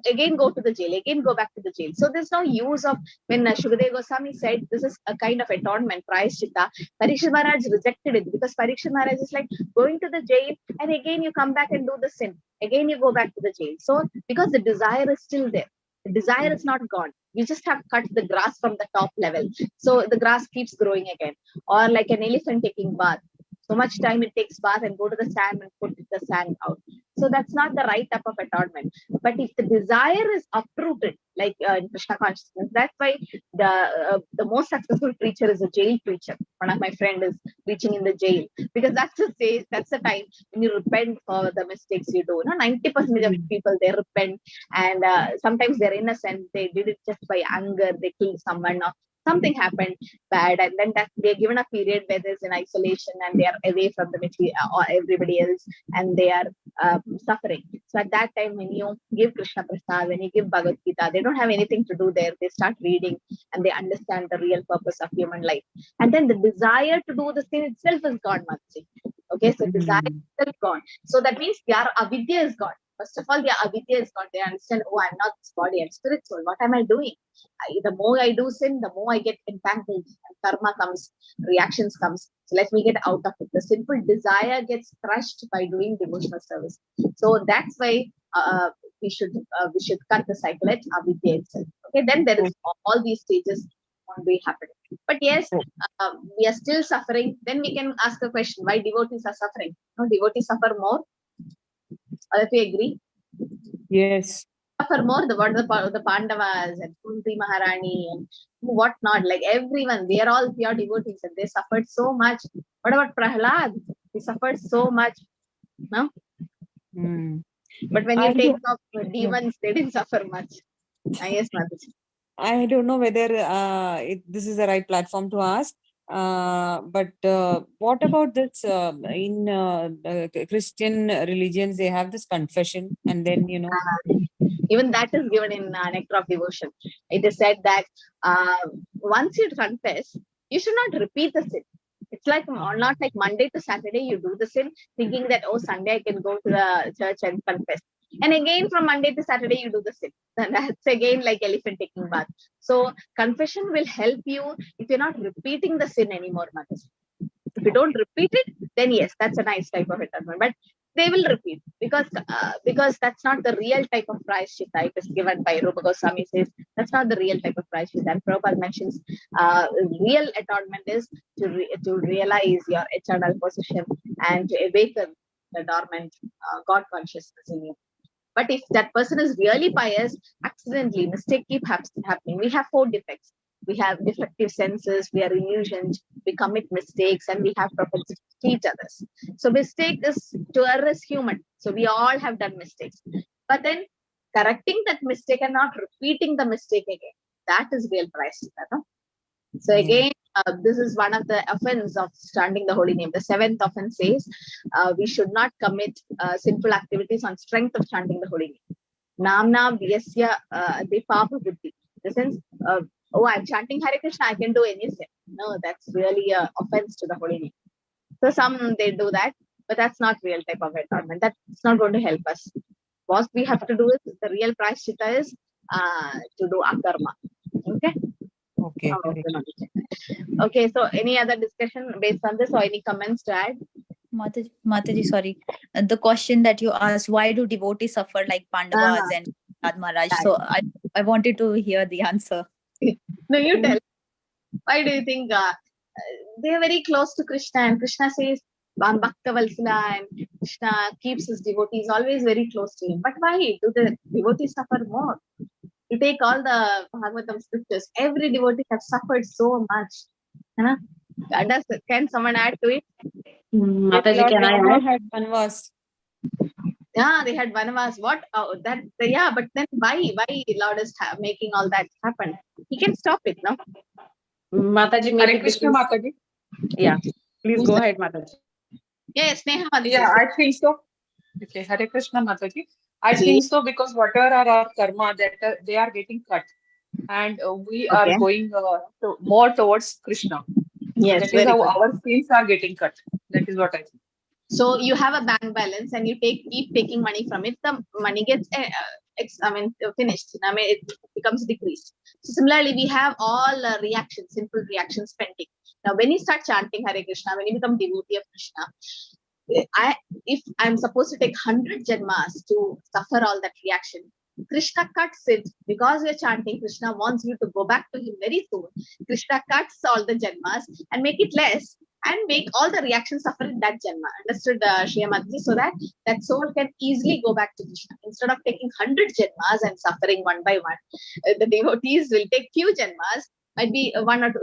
again go to the jail, again go back to the jail. So there's no use of, when Shukadeva Goswami said this is a kind of atonement, prayaschitta, Parikshit Maharaj rejected it, because Parikshit Maharaj is like going to the jail and again you come back and do the sin. Again you go back to the jail. So because the desire is still there. The desire is not gone. You just have cut the grass from the top level. So the grass keeps growing again. Or like an elephant taking bath. So much time it takes bath and go to the sand and put the sand out. So that's not the right type of atonement. But if the desire is uprooted, like in Krishna consciousness, that's why the most successful preacher is a jail preacher. One of my friends is preaching in the jail, because that's the time when you repent for the mistakes you do. 90% of people, they repent, and sometimes they're innocent. They did it just by anger. They killed someone, or something happened bad, and then that they're given a period where there's an isolation and they are away from the material or everybody else, and they are suffering. So at that time, when you give Krishna Prasad, when you give Bhagavad Gita, they don't have anything to do there. They start reading and they understand the real purpose of human life. And then the desire to do the sin itself is gone, Mataji. Okay, so desire itself gone. So that means their avidya is gone. First of all, their avidya is gone. They understand, oh, I'm not this body, I'm spirit soul. What am I doing? The more I do sin, the more I get entangled, and karma comes, reactions comes. So let me get out of it. The simple desire gets crushed by doing devotional service. So that's why we should cut the cycle at avidya itself. Okay, then there is all these stages won't be happening. But yes, we are still suffering. Then we can ask a question: why devotees are suffering? No, devotees suffer more. If you agree? Yes. Suffer more. The Pandavas and Kunti Maharani and what not, like everyone, they are all pure devotees and they suffered so much. What about Prahlad? He suffered so much. No? But when you take off demons, they didn't suffer much. Yes, Mataji. I don't know whether this is the right platform to ask. But what about this in Christian religions? They have this confession, and then even that is given in Nectar of Devotion. It is said that once you confess, you should not repeat the sin. It's like not like Monday to Saturday you do the sin, thinking that, oh, Sunday I can go to the church and confess. And again from Monday to Saturday you do the sin. And that's again like elephant taking bath. So confession will help you if you're not repeating the sin anymore, Mataji. If you don't repeat it, then yes, that's a nice type of atonement. But they will repeat because that's not the real type of prayaschitta. It is given by Rupa Goswami says that's not the real type of prayaschitta. And Prabhupada mentions real atonement is to realize your eternal position and to awaken the dormant God consciousness in you. But if that person is really pious, accidentally mistake keep happening. We have 4 defects. We have defective senses, we are illusioned, we commit mistakes, and we have propensity to cheat others. So mistake is, to err is human. So we all have done mistakes. But then correcting that mistake and not repeating the mistake again, that is real prayaschitta. No? So again, this is one of the offense of chanting the holy name. The 7th offense says we should not commit sinful activities on strength of chanting the holy name. Namna vyasya dipapa buddhi. In the sense, oh, I'm chanting Hare Krishna, I can do any sin. No, that's really an offense to the holy name. So some, they do that, but that's not real type of atonement. That's not going to help us. What we have to do is, the real prayaschitta is to do akarma. Okay? Okay. Okay, so any other discussion based on this or any comments to add? Mataji, sorry. The question that you asked, why do devotees suffer like Pandavas and Maharaj? So I wanted to hear the answer. No, you tell. Why do you think they are very close to Krishna, and Krishna says, Bhakta Valsala, and Krishna keeps his devotees always very close to him. But why do the devotees suffer more? You take all the Bhagavatam scriptures, every devotee has suffered so much. Can someone add to it? Mataji, can I had vanvas. Yeah, they had vanvas. What? Oh, that. Yeah, but then why Lord is making all that happen? He can stop it, no? Mataji, Hare Krishna, Mataji. Yeah, please go ahead, Mataji. Yes, Neha Mataji. Yeah, I think so. Okay, Hare Krishna, Mataji. I think so because whatever are our karma, that they are getting cut, and we are going more towards Krishna. Yes, that is how our sins are getting cut. That is what I think. So you have a bank balance and you keep taking money from it. The money gets finished. It becomes decreased. So similarly, we have all reactions, simple reactions pending. Now, when you start chanting Hare Krishna, when you become devotee of Krishna, if I'm supposed to take 100 janmas to suffer all that reaction, Krishna cuts it because we're chanting. Krishna wants you to go back to him very soon. Krishna cuts all the janmas and make it less and make all the reactions suffer in that janma. Understood, Shriyamati? So that soul can easily go back to Krishna. Instead of taking 100 janmas and suffering one by one, the devotees will take few janmas, might be one or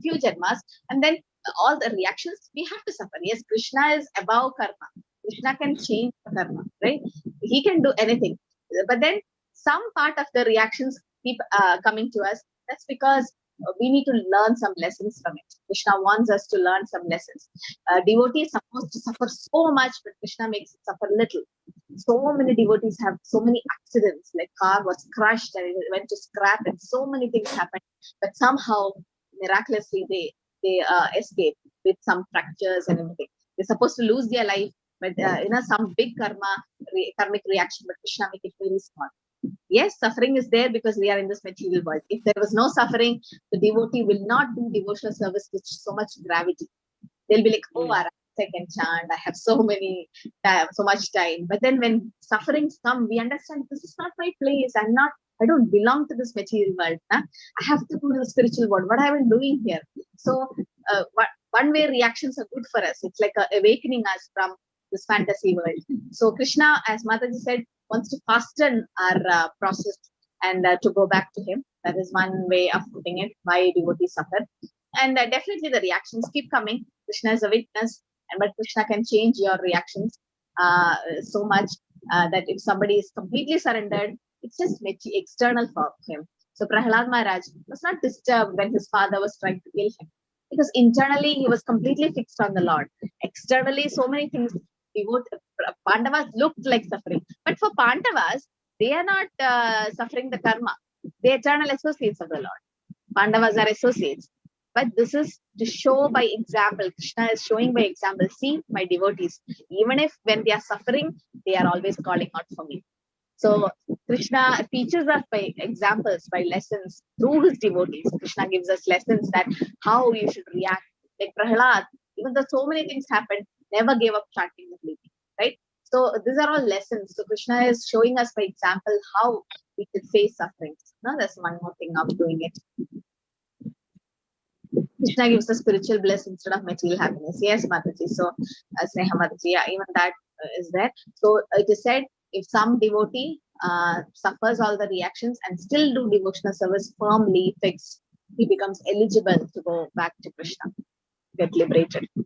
few janmas, and then all the reactions we have to suffer. Yes, Krishna is above karma. Krishna can change the karma, right? He can do anything. But then some part of the reactions keep coming to us. That's because we need to learn some lessons from it. Krishna wants us to learn some lessons. Devotee is supposed to suffer so much, but Krishna makes it suffer little. So many devotees have so many accidents, like car was crushed and it went to scrap, and so many things happened. But somehow, miraculously, they escape with some fractures and everything. They're supposed to lose their life, but some big karmic reaction, but Krishna make it very small. Yes, suffering is there because we are in this material world. If there was no suffering, the devotee will not do devotional service with so much gravity. They'll be like, oh, I can chant, I have so much time. But then when sufferings come, we understand this is not my place. I don't belong to this material world. Huh? I have to go to the spiritual world. What have I been doing here? So one way reactions are good for us. It's like awakening us from this fantasy world. So Krishna, as Mataji said, wants to fasten our process and to go back to him. That is one way of putting it, why devotees suffer. And definitely the reactions keep coming. Krishna is a witness, but Krishna can change your reactions so much that if somebody is completely surrendered, it's just external for him. So Prahlad Maharaj was not disturbed when his father was trying to kill him, because internally he was completely fixed on the Lord. Externally, so many things. Pandavas looked like suffering, but for Pandavas, they are not suffering the karma. They are eternal associates of the Lord. Pandavas are associates. But this is to show by example. Krishna is showing by example. See, my devotees, even if when they are suffering, they are always calling out for me. So Krishna teaches us by examples, by lessons through his devotees. Krishna gives us lessons that how you should react. Like Prahlad, even though so many things happened, never gave up chanting the bleeding, right? So these are all lessons. So Krishna is showing us by example how we could face sufferings. No, that's one more thing of doing it. Krishna gives us spiritual bliss instead of material happiness. Yes, Mataji. So, Sneha Mataji, yeah, even that is there. So, it is said if some devotee suffers all the reactions and still do devotional service firmly fixed, he becomes eligible to go back to Krishna, get liberated.